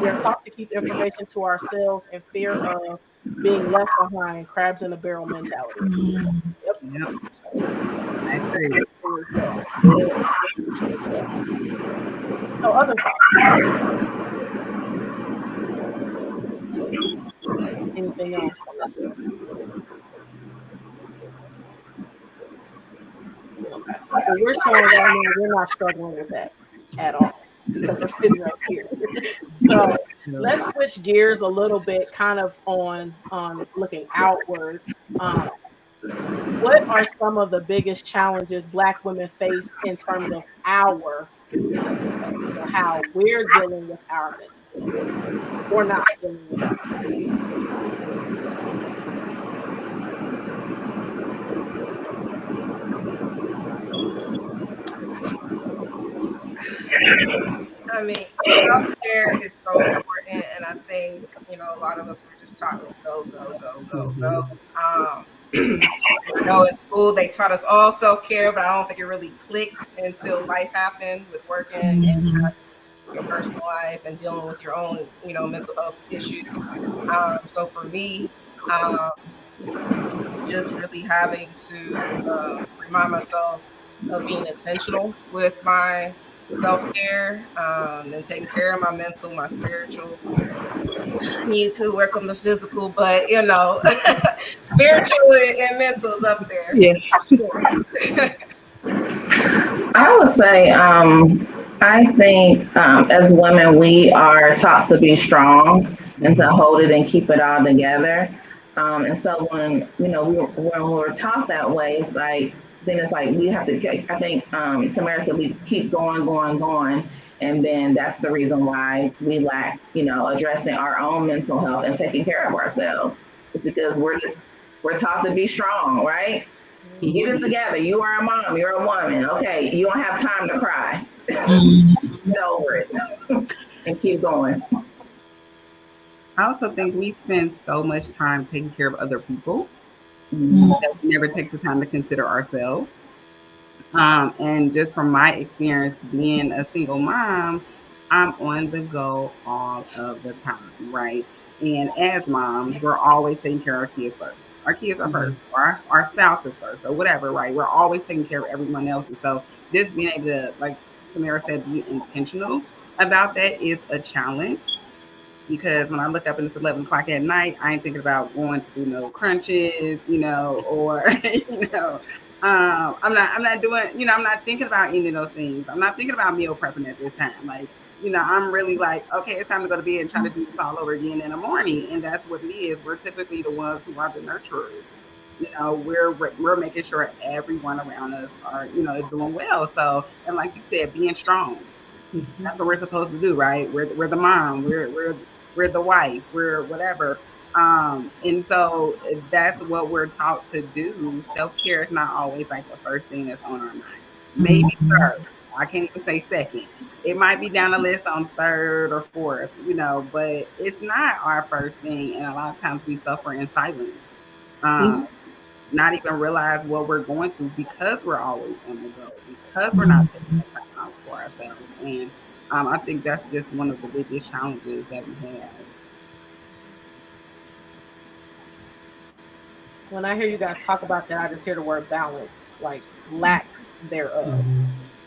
We are taught to keep information to ourselves in fear of being left behind, crabs in a barrel mentality. Yep. I agree. So other thoughts? Anything else on this one? Okay. Well, we're showing right now we're not struggling with that at all because we're sitting right here. So let's switch gears a little bit, kind of on looking outward. What are some of the biggest challenges Black women face in terms of our mental health? So how we're dealing with our mental health or not dealing with our I mean, self-care is so important, and I think a lot of us were just taught to go, go, go, go, go. In school they taught us all self-care, but I don't think it really clicked until life happened with working and your personal life and dealing with your own, mental health issues. So for me, just really having to remind myself of being intentional with my self-care and taking care of my mental, my spiritual. I need to work on the physical, but spiritual and mental is up there. Yeah. Sure. I would say, I think as women, we are taught to be strong and to hold it and keep it all together. And so when we're taught that way, it's like we have to. I think Tamara said we keep going, going, going, and then that's the reason why we lack, addressing our own mental health and taking care of ourselves. It's because we're just We're taught to be strong, right? Mhm. Get it together. You are a mom. You're a woman. Okay, you don't have time to cry. Get over it and keep going. I also think we spend so much time taking care of other people Mm-hmm. that we never take the time to consider ourselves. And just from my experience being a single mom, I'm on the go all of the time, right? And as moms, we're always taking care of our kids first. Our kids are first, or our spouses first, or whatever, right? We're always taking care of everyone else. And so just being able to, like Tamara said, be intentional about that is a challenge because when I look up and it's 11 o'clock at night, I ain't thinking about going to do no crunches, or I'm not doing, I'm not thinking about any of those things. I'm not thinking about meal prepping at this time. Like, I'm really like, okay, it's time to go to bed and try to do this all over again in the morning. And that's what it is. We're typically the ones who are the nurturers. We're making sure everyone around us is doing well. So, and like you said, being strong. That's what we're supposed to do, right? We're the mom, we're the wife, we're whatever. And so that's what we're taught to do. Self-care is not always like the first thing that's on our mind. Maybe third. I can't even say second. It might be down the list on third or fourth, but it's not our first thing. And a lot of times we suffer in silence. Not even realize what we're going through because we're always on the go, because we're not taking the time out for ourselves. And I think that's just one of the biggest challenges that we have. When I hear you guys talk about that, I just hear the word balance, like lack thereof.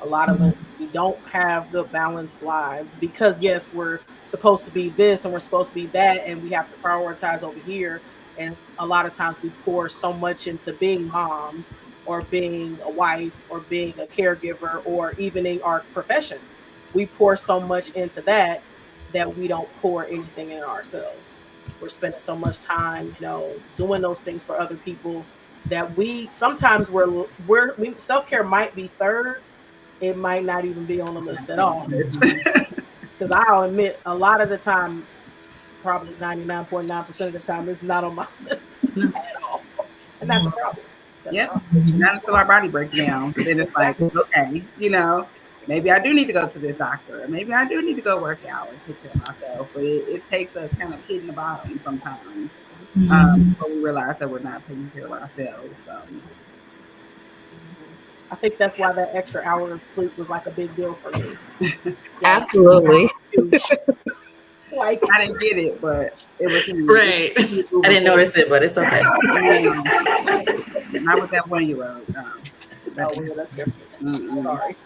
A lot of us, we don't have good balanced lives because yes, we're supposed to be this and we're supposed to be that, and we have to prioritize over here. And a lot of times we pour so much into being moms or being a wife or being a caregiver or even in our professions. We pour so much into that we don't pour anything in ourselves. We're spending so much time, doing those things for other people that we sometimes we self-care might be third, it might not even be on the list at all. Because I'll admit, a lot of the time, probably 99.9% of the time, it's not on my list at all. And that's a problem. Not until our body breaks down. Then it's like, okay, maybe I do need to go to this doctor. Maybe I do need to go work out and take care of myself. But it takes us kind of hitting the bottom sometimes before we realize that we're not taking care of ourselves. So. I think that's why that extra hour of sleep was like a big deal for me. Absolutely. Like I didn't get it, but it was huge. Right. I didn't notice it, but it's okay. Not with that 1-year-old. No. Oh, yeah, that's different. Sorry.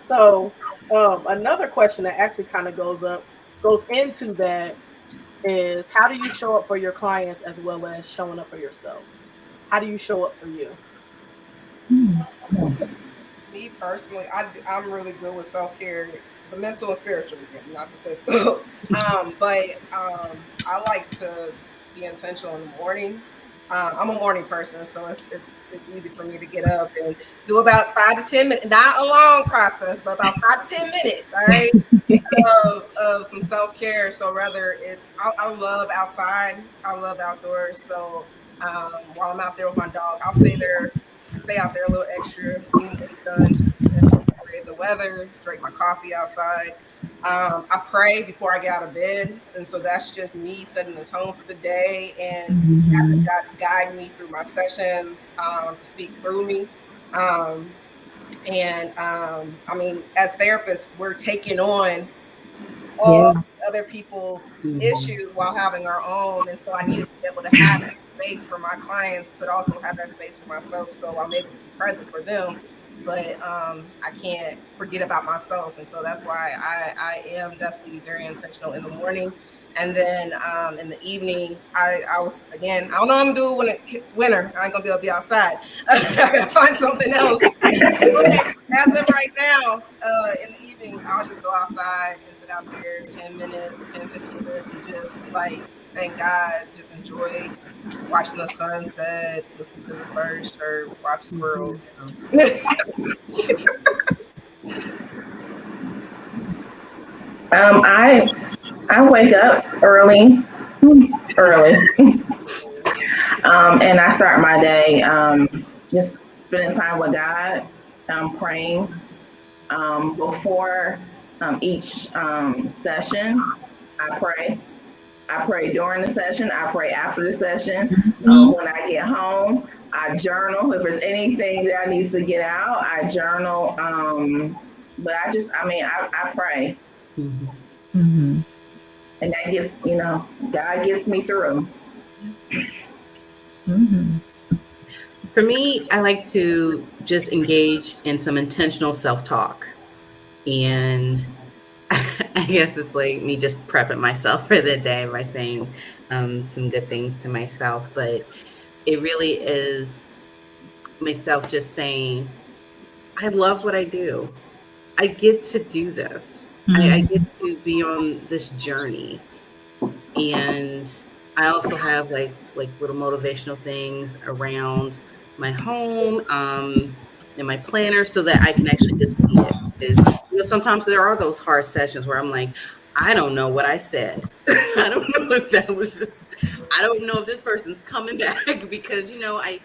So, another question that actually kind of goes into that is, how do you show up for your clients as well as showing up for yourself? How do you show up for you? Me personally, I'm really good with self-care, the mental and spiritual, again, not the physical. I like to be intentional in the morning. I'm a morning person, so it's easy for me to get up and do about 5 to 10 minutes, not a long process, but about 5 to 10 minutes, all right, of some self-care. So rather I love outside, I love outdoors. So while I'm out there with my dog, I'll stay out there a little extra, even when it's done, enjoy the weather, drink my coffee outside. I pray before I get out of bed. And so that's just me setting the tone for the day and asking God to guide me through my sessions, to speak through me. I mean, as therapists, we're taking on all other people's issues while having our own. And so I need to be able to have space for my clients, but also have that space for myself. So I'm able to be present for them, but I can't forget about myself. And so that's why I am definitely very intentional in the morning. And then in the evening, I was, again, I don't know what I'm doing when it hits winter. I ain't gonna be able to be outside. I gotta find something else. But as of right now, in the evening, I'll just go outside and sit out there 10 minutes, 10, 15 minutes, and just like, thank God, just enjoy watching the sunset, listen to the birds chirp, watch squirrels, I wake up early, and I start my day just spending time with God, praying before each session. I pray. I pray during the session. I pray after the session. When I get home, I journal. If there's anything that I need to get out, I journal. But I pray. Mm-hmm. And that gets, God gets me through. Mm-hmm. For me, I like to just engage in some intentional self-talk. And I guess it's like me just prepping myself for the day by saying some good things to myself. But it really is myself just saying, I love what I do. I get to do this. I get to be on this journey. And I also have like little motivational things around my home and my planner so that I can actually just see it. Because sometimes there are those hard sessions where I'm like, I don't know what I said. I don't know if that was just, I don't know if this person's coming back because I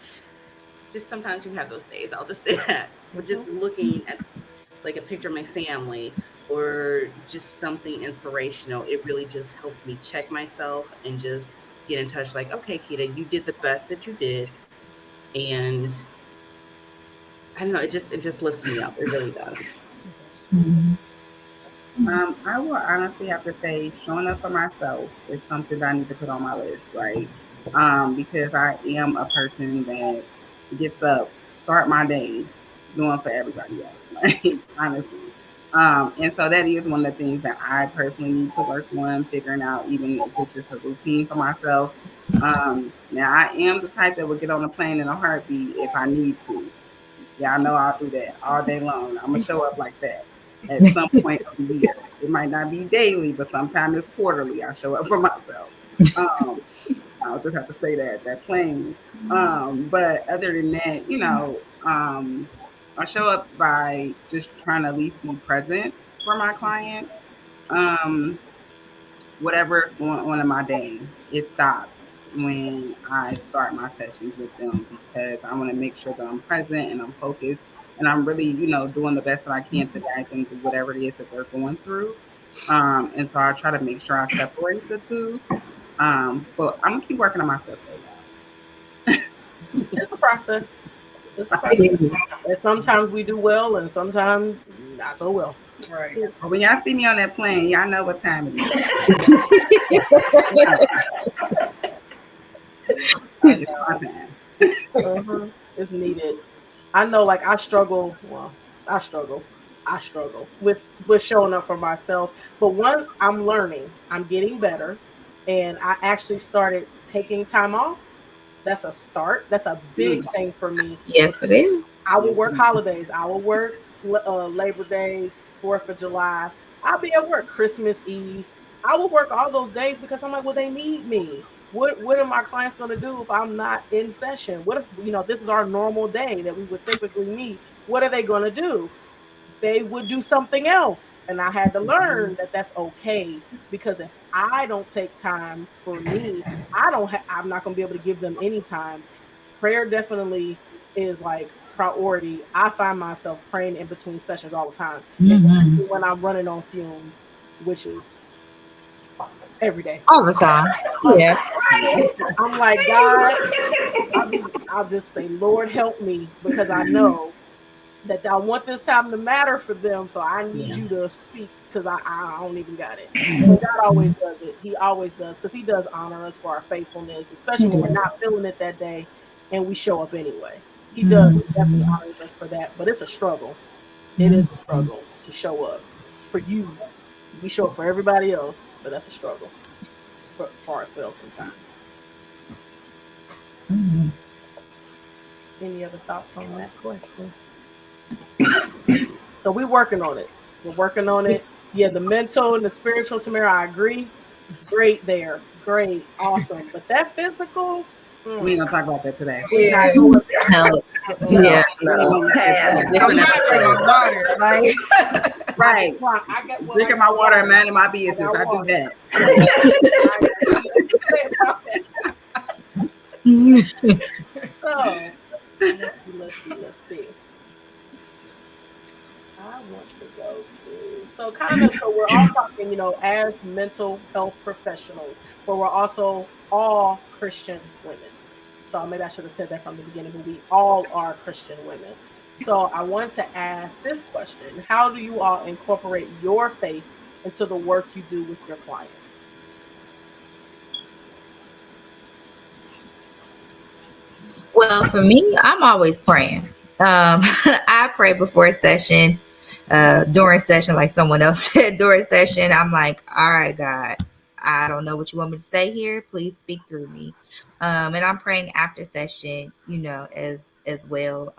just sometimes you have those days. I'll just say that. But just looking at like a picture of my family or just something inspirational, it really just helps me check myself and just get in touch like, okay, Kita, you did the best that you did. And I don't know, it just lifts me up. It really does. I will honestly have to say showing up for myself is something that I need to put on my list, right? Because I am a person that gets up, start my day doing for everybody else, like honestly. And so that is one of the things that I personally need to work on, figuring out even if it's just a routine for myself. Now I am the type that would get on a plane in a heartbeat if I need to. Yeah, I know I'll do that all day long. I'm gonna show up like that at some point of the year. It might not be daily, but sometimes it's quarterly. I show up for myself. I'll just have to say that plain. But other than that, I show up by just trying to at least be present for my clients. Um, Whatever is going on in my day, it stops when I start my sessions with them because I want to make sure that I'm present and I'm focused and I'm really, doing the best that I can to guide them through whatever it is that they're going through. And so I try to make sure I separate the two. But I'm gonna keep working on myself though, y'all. It's a process. It's a process. And sometimes we do well, and sometimes not so well. Right. But when y'all see me on that plane, y'all know what time it is. It's my time. It's needed. I know, like I struggle with showing up for myself. But one, I'm learning. I'm getting better, and I actually started taking time off. That's a start. That's a big thing for me. Yes, it is. I will work holidays. I will work Labor Days, 4th of July. I'll be at work Christmas Eve. I will work all those days because I'm like, well, they need me. What are my clients going to do if I'm not in session? What if, this is our normal day that we would typically meet? What are they going to do? They would do something else. And I had to learn that that's okay, because if I don't take time for me, I'm not going to be able to give them any time. Prayer definitely is like priority. I find myself praying in between sessions all the time, especially when I'm running on fumes, which is every day. All the time. Yeah. I'm like, God, I'll just say, Lord, help me, because I know that I want this time to matter for them. So I need you to speak, because I don't even got it. But God always does it. He always does, because he does honor us for our faithfulness, especially when we're not feeling it that day and we show up anyway. He does definitely honor us for that. But it's a struggle. It is a struggle to show up for you. We show up for everybody else, but that's a struggle for ourselves sometimes. Any other thoughts on that question? So we're working on it. We're working on it. Yeah, the mental and the spiritual, Tamara, I agree. Great there. Great. Awesome. But that physical, We ain't gonna talk about that today. We're not Yeah. going there. No. No, Yeah. We ain't gonna no. let that Pass. go. I'm Different trying to drink episode. my water. Like, Right. I got what Drinking I my got water and water. minding my business. I do water. that. So let's see. I want to go to so we're all talking, as mental health professionals, but we're also all Christian women. So maybe I should have said that from the beginning, but we all are Christian women. So I want to ask this question: how do you all incorporate your faith into the work you do with your clients? Well, for me, I'm always praying. I pray before session, during session, like someone else said, during session, I'm like, all right, God, I don't know what you want me to say here. Please speak through me. And I'm praying after session, as well.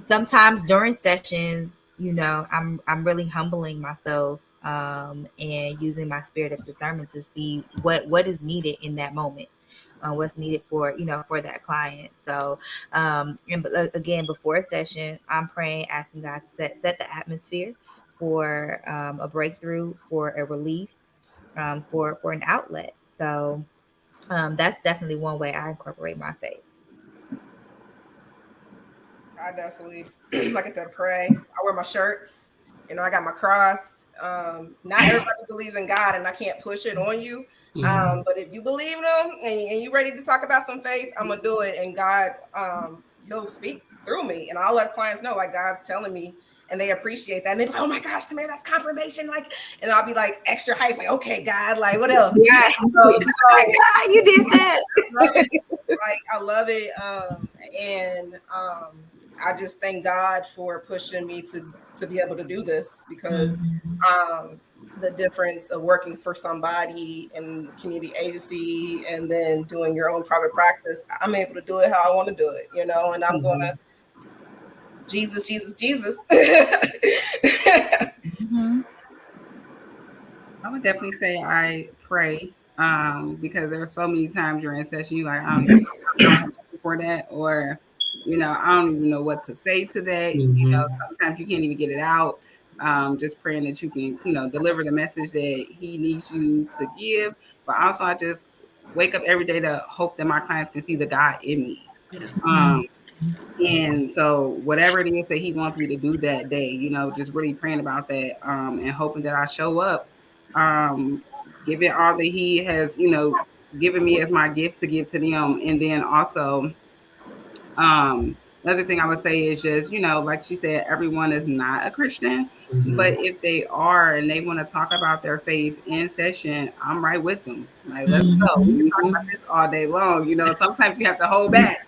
Sometimes during sessions, I'm really humbling myself, and using my spirit of discernment to see what is needed in that moment, what's needed for that client. So again, before a session, I'm praying, asking God to set the atmosphere for a breakthrough, for a release, for an outlet. So that's definitely one way I incorporate my faith. I definitely, like I said, pray. I wear my shirts. I got my cross. Not everybody believes in God, and I can't push it on you. But if you believe in Him and you're ready to talk about some faith, I'm gonna do it. And God, He'll speak through me, and I'll let clients know, like, God's telling me, and they appreciate that. And they're like, "Oh my gosh, Tamara, that's confirmation!" Like, and I'll be like extra hype, like, "Okay, God, like, what else?" Yeah, So, you did that. I love it. And I just thank God for pushing me to be able to do this, because the difference of working for somebody in the community agency and then doing your own private practice, I'm able to do it how I want to do it, and I'm going to Jesus, Jesus, Jesus. I would definitely say I pray, because there are so many times you're in session, you like, I don't have nothing for that, or I don't even know what to say to that. Sometimes you can't even get it out. Just praying that you can, deliver the message that He needs you to give. But also, I just wake up every day to hope that my clients can see the God in me. Yes. And so whatever it is that He wants me to do that day, just really praying about that, and hoping that I show up, giving all that He has, given me as my gift to give to them. And then also, another thing I would say is just, like she said, everyone is not a Christian, but if they are and they want to talk about their faith in session, I'm right with them. Like, let's go. We can talk about this all day long. Sometimes you have to hold back.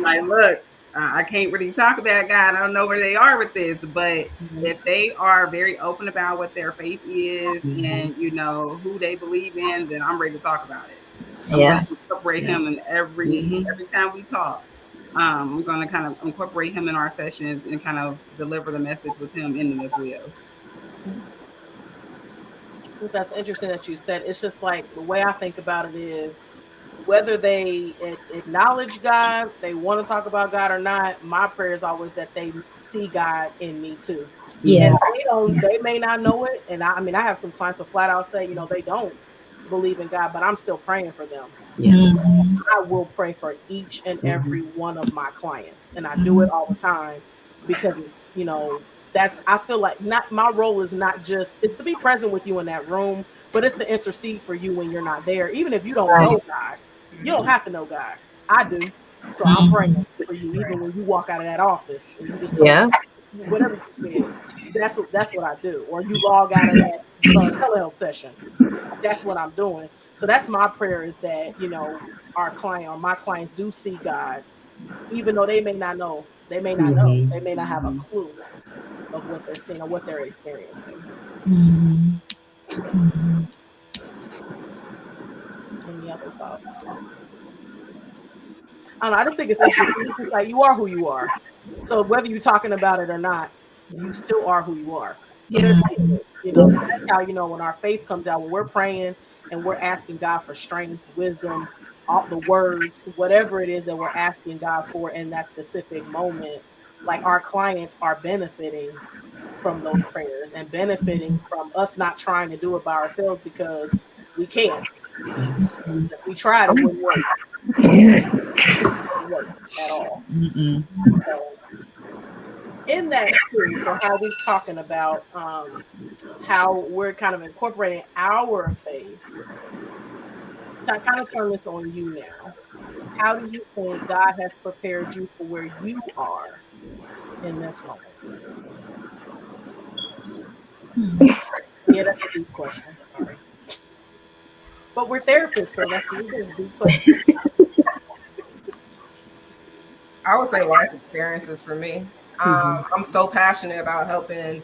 Like, look, I can't really talk about God. I don't know where they are with this, but if they are very open about what their faith is and who they believe in, then I'm ready to talk about it. I'm going to incorporate Him in every time we talk. I'm going to kind of incorporate Him in our sessions and kind of deliver the message with Him in it as well. That's interesting that you said. It's just like the way I think about it is, whether they acknowledge God, they want to talk about God or not, my prayer is always that they see God in me too. Yeah. And they may not know it. And I mean, I have some clients who flat out say, they don't believe in God, but I'm still praying for them. Yes. So I will pray for each and every one of my clients. And I do it all the time, because it's, I feel like not my role is not just, it's to be present with you in that room, but it's to intercede for you when you're not there. Even if you don't know God, you don't have to know God. I do. So I'm praying for you, even when you walk out of that office and you just told me whatever you said. That's what I do. Or you log out of that telehealth session. That's what I'm doing. So that's my prayer, is that our client or my clients do see God, even though they may not know. They may not know. They may not have a clue of what they're seeing or what they're experiencing. Any other thoughts? I don't know. I just think it's interesting. It's just like, you are who you are. So whether you're talking about it or not, you still are who you are. So they're seeing it, So that's how, when our faith comes out, when we're praying and we're asking God for strength, wisdom, all the words, whatever it is that we're asking God for in that specific moment, like our clients are benefiting from those prayers and benefiting from us not trying to do it by ourselves because we can't. If we tried, it wouldn't work. It wouldn't work at all. So in that too, so how we're talking about how we're kind of incorporating our faith. So I kind of turn this on you now. How do you think God has prepared you for where you are in this moment? Yeah, that's a deep question. Sorry. But we're therapists, so that's a deep question. I would say life experiences for me. Mhm. I'm so passionate about helping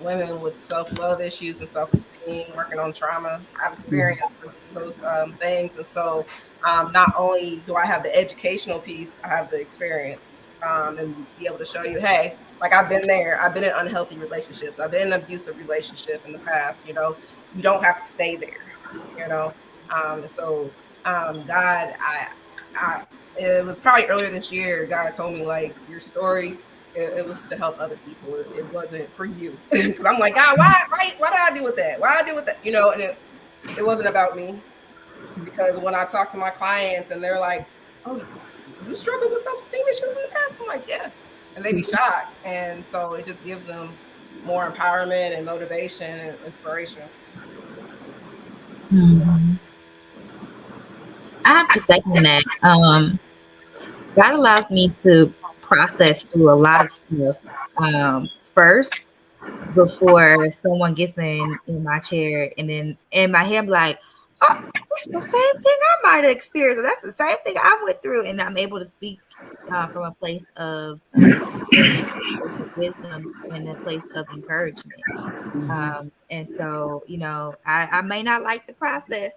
women with self-love issues and self-esteem, working on trauma. I've experienced those things, and so not only do I have the educational piece, I have the experience and be able to show you, hey, like I've been there. I've been in unhealthy relationships. I've been in an abusive relationship in the past. You know, you don't have to stay there. You know, so God, I it was probably earlier this year. God told me like your story. It was to help other people. It wasn't for you. Because I'm like, God, why did I do with that? Why did I do with that? You know, and it wasn't about me. Because when I talk to my clients and they're like, oh, you struggled with self-esteem issues in the past? I'm like, yeah. And they be shocked. And so it just gives them more empowerment and motivation and inspiration. I have to second that. God allows me to process through a lot of stuff first before someone gets in my chair, and then in my head, I'm like, oh, that's the same thing I might have experienced. Or that's the same thing I went through, and I'm able to speak from a place of experience, a place of wisdom, and a place of encouragement. And so, you know, I may not like the process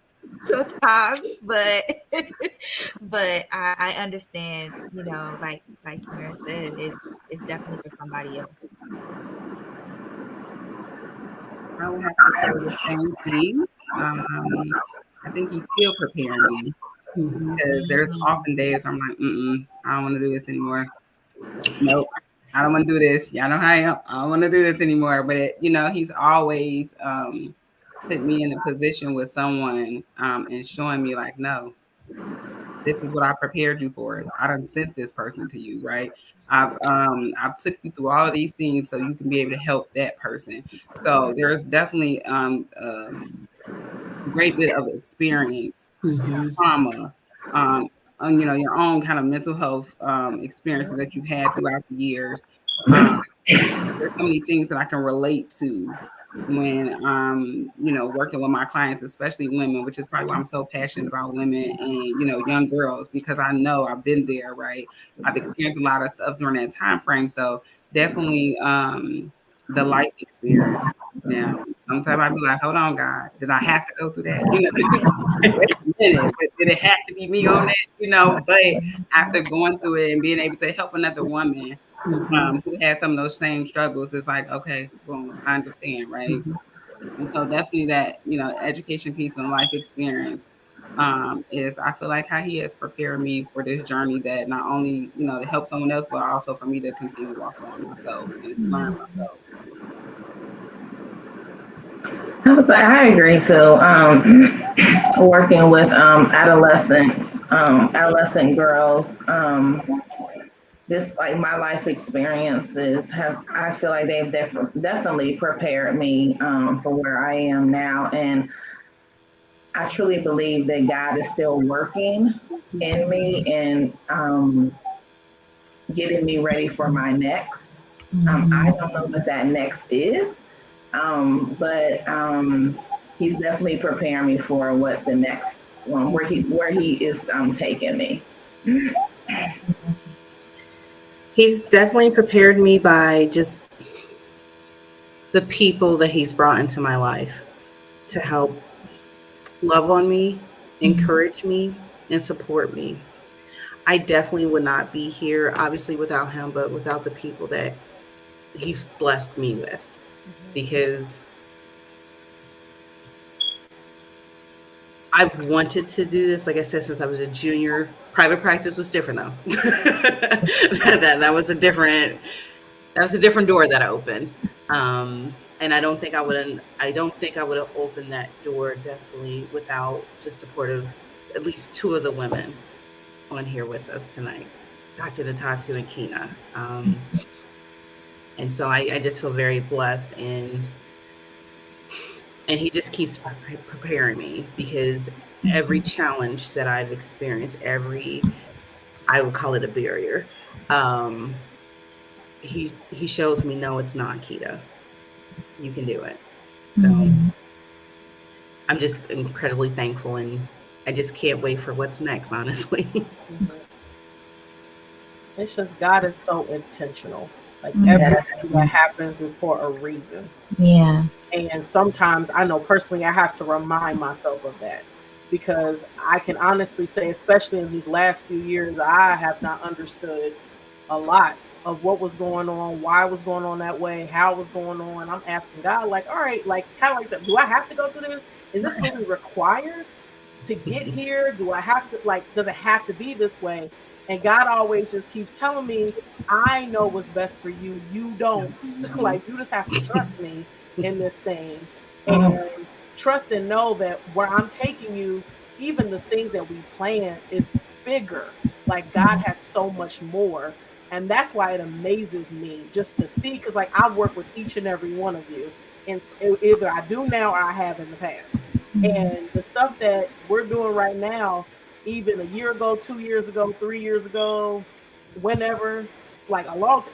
sometimes, but but I understand, you know, like Tamara said, it's definitely for somebody else. I would have to say the same thing. I think he's still preparing me because there's often days I'm like, I don't want to do this anymore. Nope, I don't want to do this. Y'all know how I am. I don't want to do this anymore. But you know, he's always put me in a position with someone and showing me like, no, this is what I prepared you for. I done sent this person to you, right? I've took you through all of these things so you can be able to help that person. So there's definitely a great bit of experience and trauma, on you know your own kind of mental health experiences that you've had throughout the years. There's so many things that I can relate to when you know, working with my clients, especially women, which is probably why I'm so passionate about women and, you know, young girls, because I know I've been there, right? I've experienced a lot of stuff during that time frame. So definitely the life experience. Now, sometimes I'd be like, hold on, God, did I have to go through that? You know, wait a minute, did it have to be me on that? You know, but after going through it and being able to help another woman who has some of those same struggles, it's like, okay, boom, I understand, right? And so definitely that, you know, education piece and life experience is, I feel like, how he has prepared me for this journey that not only, you know, to help someone else, but also for me to continue to walk along myself and learn myself. So. I agree too. Working with adolescents, adolescent girls, this like my life experiences have, I feel like they've definitely prepared me for where I am now, and I truly believe that God is still working in me and getting me ready for my next. I don't know what that next is, but he's definitely preparing me for what the next one, where he is taking me. He's definitely prepared me by just the people that he's brought into my life to help love on me, encourage me, and support me. I definitely would not be here, obviously, without him, but without the people that he's blessed me with. Because I've wanted to do this, like I said, since I was a junior. Private practice was different though. that was a different door that I opened. And I don't think I would have opened that door definitely without just support of at least two of the women on here with us tonight, Dr. Ntatu and Kina. And so I just feel very blessed, and he just keeps preparing me, because every challenge that I've experienced, I would call it a barrier. He shows me, no, it's not, Kita. You can do it. So I'm just incredibly thankful, and I just can't wait for what's next, honestly. It's just God is so intentional. Like everything that happens is for a reason. Yeah. And sometimes I know personally I have to remind myself of that, because I can honestly say, especially in these last few years, I have not understood a lot of what was going on, why it was going on that way, how it was going on. I'm asking God, like, all right, like kind of like, do I have to go through this? Is this really required to get here? Do I have to, like, does it have to be this way? And God always just keeps telling me, I know what's best for you. You don't. Like, you just have to trust me in this thing, and trust and know that where I'm taking you, even the things that we plan, is bigger. Like, God has so much more. And that's why it amazes me just to see, because like I've worked with each and every one of you, and either I do now or I have in the past. And the stuff that we're doing right now, even a year ago, 2 years ago, 3 years ago, whenever, like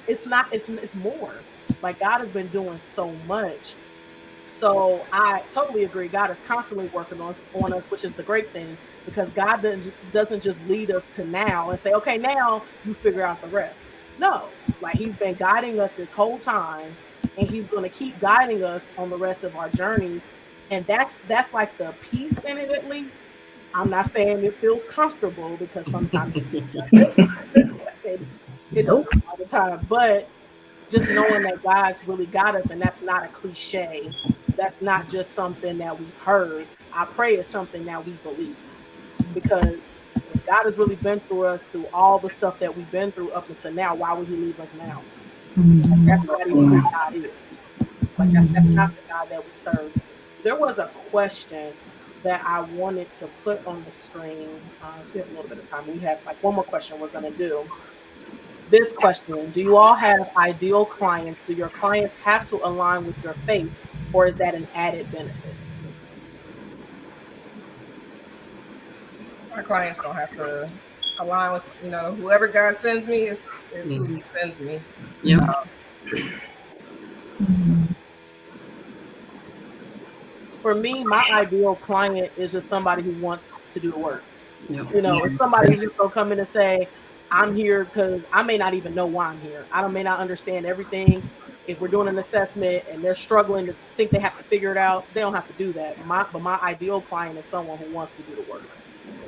it's more. Like, God has been doing so much. So I totally agree. God is constantly working on us, which is the great thing, because God doesn't just lead us to now and say, okay, now you figure out the rest. No, like, he's been guiding us this whole time, and he's going to keep guiding us on the rest of our journeys. And that's like the peace in it, at least. I'm not saying it feels comfortable, because sometimes it doesn't all the time, but just knowing that God's really got us, and that's not a cliche. That's not just something that we've heard. I pray it's something that we believe, because if God has really been through us through all the stuff that we've been through up until now, why would he leave us now? That's not even who God is. Like, that's not the God that we serve. There was a question that I wanted to put on the screen. So we have a little bit of time. We have like one more question we're going to do. This question: do you all have ideal clients? Do your clients have to align with your faith, or is that an added benefit? My clients don't have to align with, whoever God sends me is who he sends me. Yeah. For me, my ideal client is just somebody who wants to do the work. Yep. It's somebody who's just gonna come in and say, I'm here because I may not even know why I'm here. I may not understand everything. If we're doing an assessment and they're struggling to think they have to figure it out, they don't have to do that. But my ideal client is someone who wants to do the work,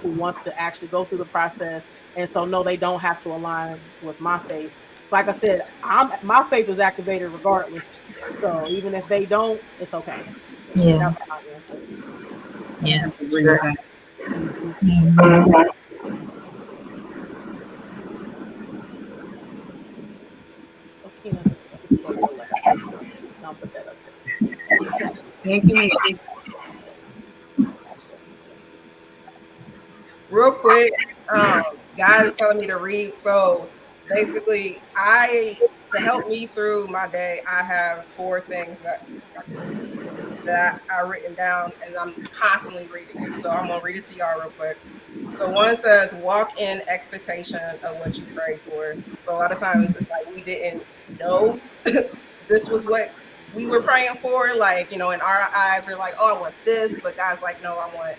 who wants to actually go through the process. And so, no, they don't have to align with my faith. It's like I said, my faith is activated regardless. So even if they don't, it's okay. Yeah. That's my answer. Yeah. Sure. So Kina, just for your last, I'll put that up there. Thank you, Nikki. Real quick, God is telling me to read. So basically, to help me through my day, I have 4 things that I written down, and I'm constantly reading it. So I'm gonna read it to y'all real quick. So one says, walk in expectation of what you pray for. So a lot of times it's like we didn't know this was what we were praying for. Like, in our eyes, we're like, oh, I want this, but God's like, no, I want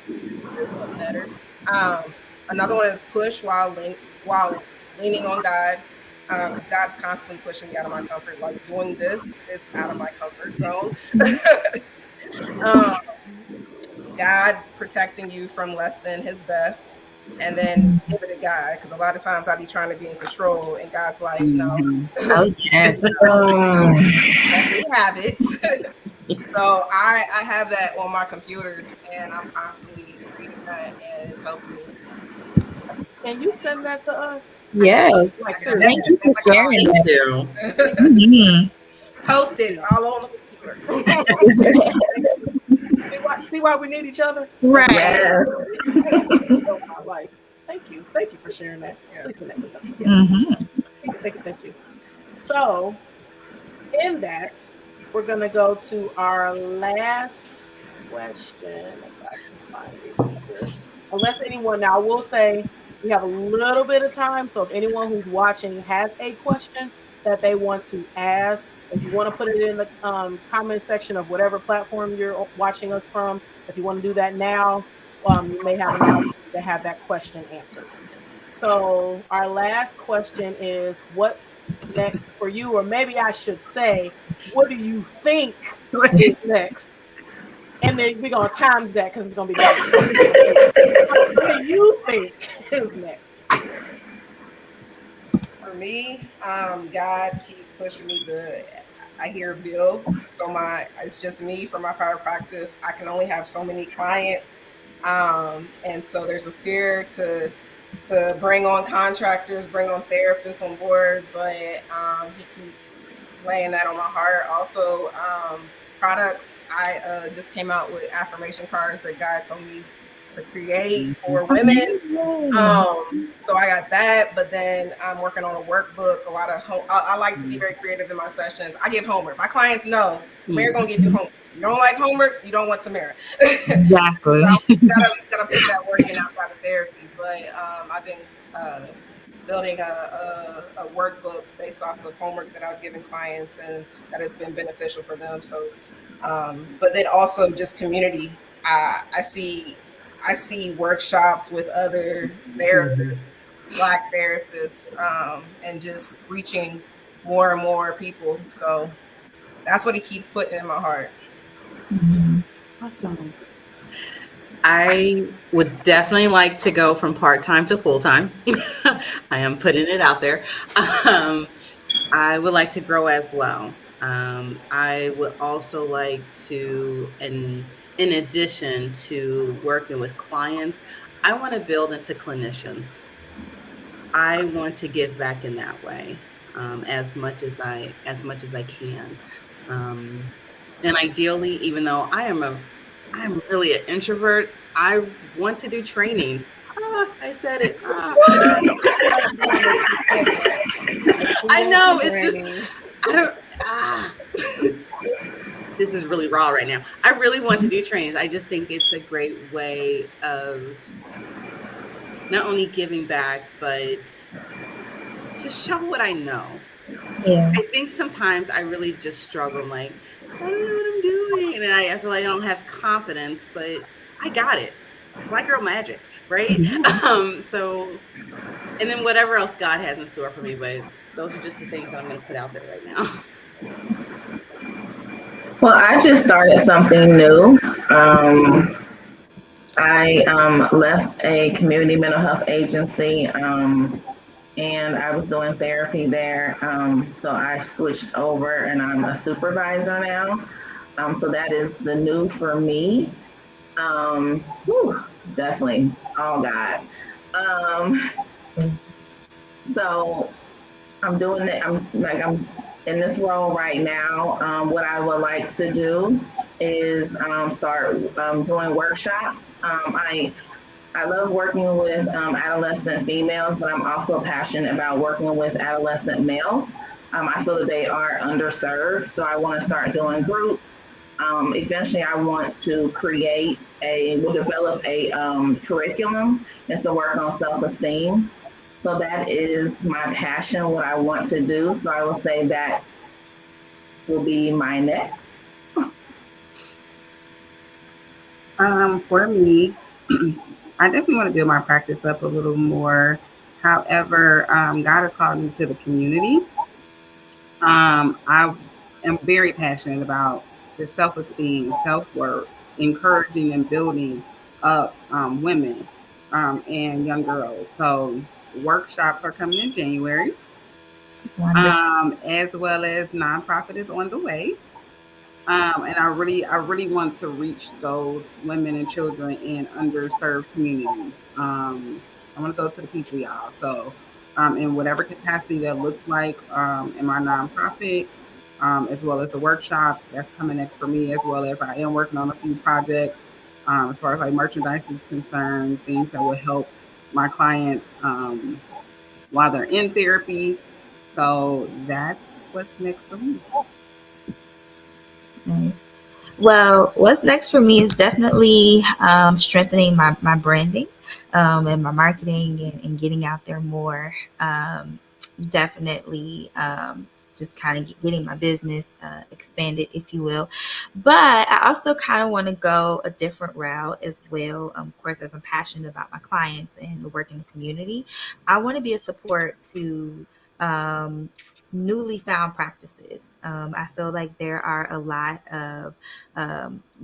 this, but better. Another one is push while leaning on God, because God's constantly pushing me out of my comfort. Like, doing this is out of my comfort zone. God protecting you from less than his best, and then give it to God, because a lot of times I be trying to be in control, and God's like, no. Oh, yes. Let me have it. So I have that on my computer, and I'm constantly reading and it's helping me. Can you send that to us? Yes. Like I got seriously. Thank you for sharing Thank that. you. Mhm. Post-its all on the computer. See why we need each other? Right. Yes. Help my life. Thank you. Thank you for sharing that. Please send that to us. Yes. Mhm. Thank you. Thank you. Thank you. So, in that, we're going to go to our last question. If I can find it here. Unless anyone, now I will say we have a little bit of time. So, if anyone who's watching has a question that they want to ask, if you want to put it in the comment section of whatever platform you're watching us from, if you want to do that now, you may have an opportunity to have that question answered. So, our last question is what's next for you? Or maybe I should say, what do you think is next? And then we're going to times that because it's going to be double. What do you think is next for you? For me, God keeps pushing me to. I hear Bill, so it's just me for my private practice. I can only have so many clients, and so there's a fear to bring on contractors, bring on therapists on board. But he keeps laying that on my heart. Also, products. I just came out with affirmation cards that God told me to create for women. So I got that, but then I'm working on a workbook. A lot of I like to be very creative in my sessions. I give homework. My clients know Tamara gonna give you homework. You don't like homework, you don't want Tamara. Exactly. gotta put that work in outside of therapy. But I've been building a workbook based off of homework that I've given clients, and that has been beneficial for them. So, but then also just community. I see workshops with other therapists, Black therapists, and just reaching more and more people. So that's what he keeps putting in my heart. Awesome. I would definitely like to go from part-time to full-time. I am putting it out there. Um, I would like to grow as well. I would also like to, and in addition to working with clients, I want to build into clinicians. I want to give back in that way, as much as I can. Um, and ideally, even though I'm really an introvert, I want to do trainings. I said it. I know it's just I don't. Ah. This is really raw right now. I really want to do trainings. I just think it's a great way of not only giving back, but to show what I know. Yeah. I think sometimes I really just struggle. I'm like, I don't know what I'm doing. And I feel like I don't have confidence, but I got it. Black girl magic, right? So, and then whatever else God has in store for me, but those are just the things that I'm going to put out there right now. Well, I just started something new. I left a community mental health agency, and I was doing therapy there. So I switched over and I'm a supervisor now. So that is the new for me. Definitely all God. So I'm doing it. I'm in this role right now. What I would like to do is start doing workshops. I love working with adolescent females, but I'm also passionate about working with adolescent males. I feel that they are underserved, so I want to start doing groups. Eventually, I want to develop a curriculum and to work on self-esteem. So that is my passion, what I want to do. So I will say that will be my next. For me, I definitely want to build my practice up a little more. However, God has called me to the community. I am very passionate about just self esteem, self worth, encouraging and building up women and young girls. So, workshops are coming in January, as well as nonprofit is on the way. And I really want to reach those women and children in underserved communities. I want to go to the people, y'all. So, in whatever capacity that looks like, in my nonprofit, as well as the workshops that's coming next for me, as well as I am working on a few projects, as far as like merchandise is concerned, things that will help my clients, while they're in therapy. So that's what's next for me. Nice. Well, what's next for me is definitely strengthening my branding and my marketing and getting out there more. Definitely just kind of getting my business expanded, if you will. But I also kind of want to go a different route as well. Of course, as I'm passionate about my clients and the work in the community, I want to be a support to um, newly found practices. I feel like there are a lot of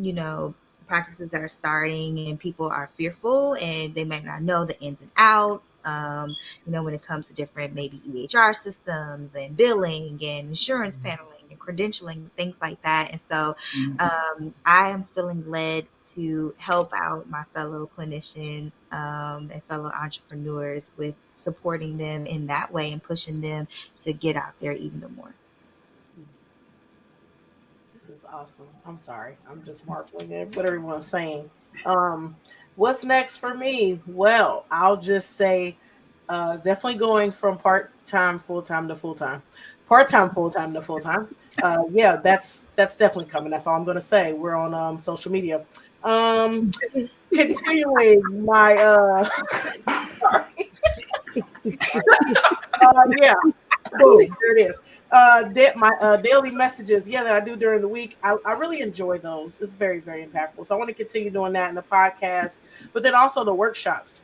you know, practices that are starting and people are fearful and they might not know the ins and outs. You know, when it comes to different maybe EHR systems and billing and insurance paneling and credentialing, things like that. And so I am feeling led to help out my fellow clinicians and fellow entrepreneurs with supporting them in that way and pushing them to get out there even the more. This is awesome. I'm sorry. I'm just marveling at what everyone's saying. Um, what's next for me? Well, I'll just say definitely going from part-time full-time to full-time. Part-time full-time to full-time. Yeah, that's definitely coming. That's all I'm gonna say. We're on social media. Um, continuing my sorry. Yeah, boom, there it is. My daily messages, yeah, that I do during the week. I really enjoy those. It's very, very impactful. So I want to continue doing that in the podcast, but then also the workshops.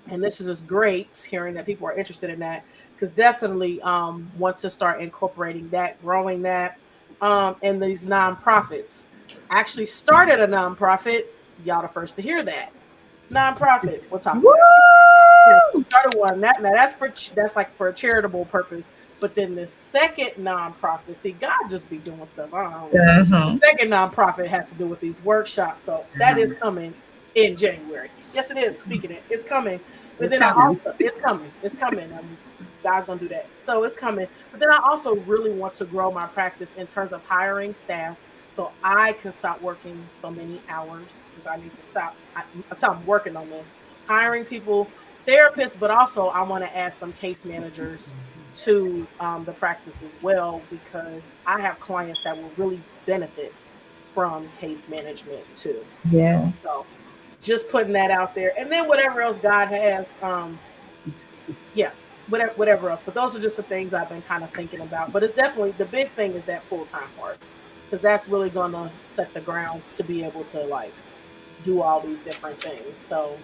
And this is just great hearing that people are interested in that because definitely want to start incorporating that, growing that, and these nonprofits. Actually started a nonprofit. Y'all the first to hear that. Nonprofit. We'll talk about it. Woo! Started one that now that's like for a charitable purpose. But then the second nonprofit, see, God just be doing stuff. I don't know. Uh-huh. The second nonprofit has to do with these workshops, so that is coming in January. Yes, it is. Speaking it, it's coming. But It's then I coming. also, it's coming. It's coming. God's gonna do that. So it's coming. But then I also really want to grow my practice in terms of hiring staff so I can stop working so many hours because I need to stop. I'm working on this, hiring people, therapists, but also I want to add some case managers to the practice as well because I have clients that will really benefit from case management too. Yeah. So just putting that out there, and then whatever else God has, yeah, whatever else. But those are just the things I've been kind of thinking about. But it's definitely the big thing is that full time part because that's really gonna set the grounds to be able to like do all these different things. So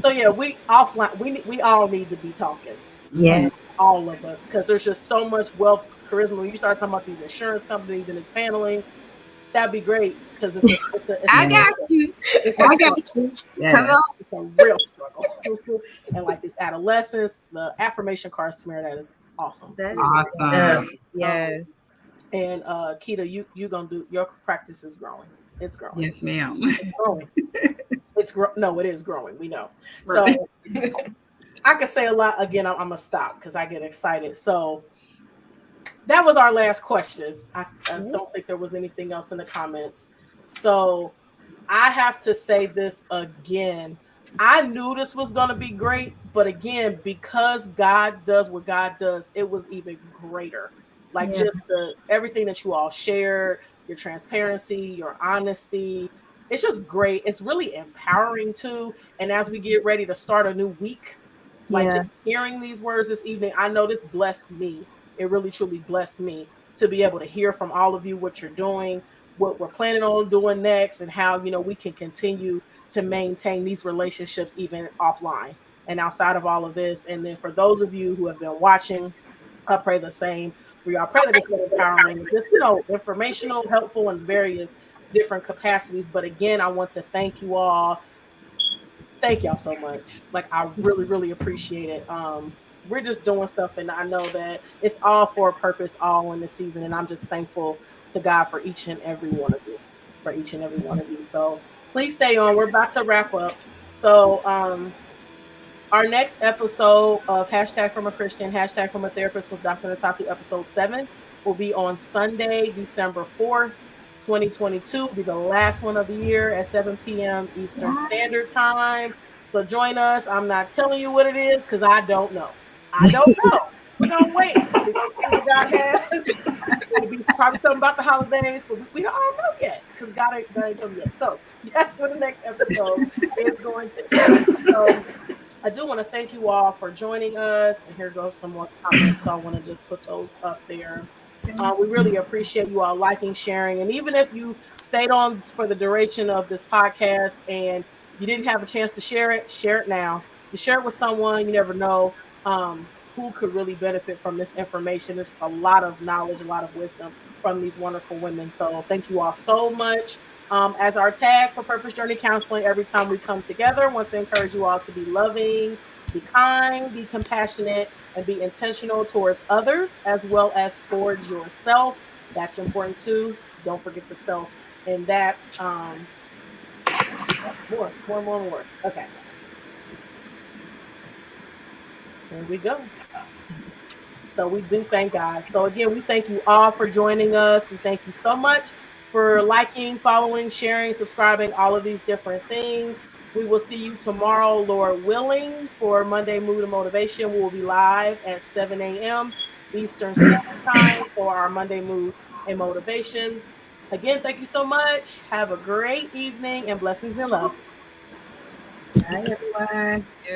yeah, we offline we all need to be talking. Yeah. All of us, because there's just so much wealth charisma. When you start talking about these insurance companies and this paneling, that'd be great because it's a I Yes. got you. it's I a got you. Yes. Come on. it's a real struggle. And like this adolescence, the affirmation cards, Tamara, that is awesome. That is Awesome. yes. And Keita, you gonna do your practice is growing. It's growing. Yes, ma'am. It's growing. No, it is growing. We know. Right. So I could say a lot. Again, I'm gonna stop because I get excited. So that was our last question. I don't think there was anything else in the comments. So I have to say this again. I knew this was going to be great, but again, because God does what God does, it was even greater. Like Yeah. just the everything that you all shared, your transparency, your honesty. It's just great. It's really empowering too. And as we get ready to start a new week, like Yeah. just hearing these words this evening, I know this blessed me. It really truly blessed me to be able to hear from all of you what you're doing, what we're planning on doing next, and how we can continue to maintain these relationships even offline and outside of all of this. And then for those of you who have been watching, I pray the same for you. I pray that it's been empowering, just informational, helpful in various different capacities. But again, I want to thank you all. Thank y'all so much. Like I really, really appreciate it. We're just doing stuff, and I know that it's all for a purpose, all in the season, and I'm just thankful to God for each and every one of you. For each and every one of you. So please stay on. We're about to wrap up. So our next episode of Hashtag from a Christian, Hashtag from a Therapist with Dr. Ntatu, episode 7, will be on Sunday, December 4th, 2022. Will be the last one of the year at 7 p.m. Eastern Standard Time. So join us. I'm not telling you what it is because I don't know. I don't know. We're going to wait. We're going to see what God has. It'll be probably something about the holidays, but we don't know yet because God ain't told me yet. So that's when the next episode is going to air. So I do want to thank you all for joining us. And here goes some more comments. So I want to just put those up there. We really appreciate you all liking, sharing, and even if you've stayed on for the duration of this podcast and you didn't have a chance to share it now. You share it with someone. You never know who could really benefit from this information. There's a lot of knowledge, a lot of wisdom from these wonderful women. So thank you all so much. As our tag for Purpose Journey Counseling, every time we come together, I want to encourage you all to be loving, be kind, be compassionate, and be intentional towards others as well as towards yourself. That's important too. Don't forget the self in that. More. Okay. There we go. So we do thank God. So again, we thank you all for joining us. We thank you so much for liking, following, sharing, subscribing, all of these different things. We will see you tomorrow, Lord willing, for Monday Mood and Motivation. We will be live at 7 a.m. Eastern Standard Time for our Monday Mood and Motivation. Again, thank you so much. Have a great evening and blessings and love. Bye, everyone.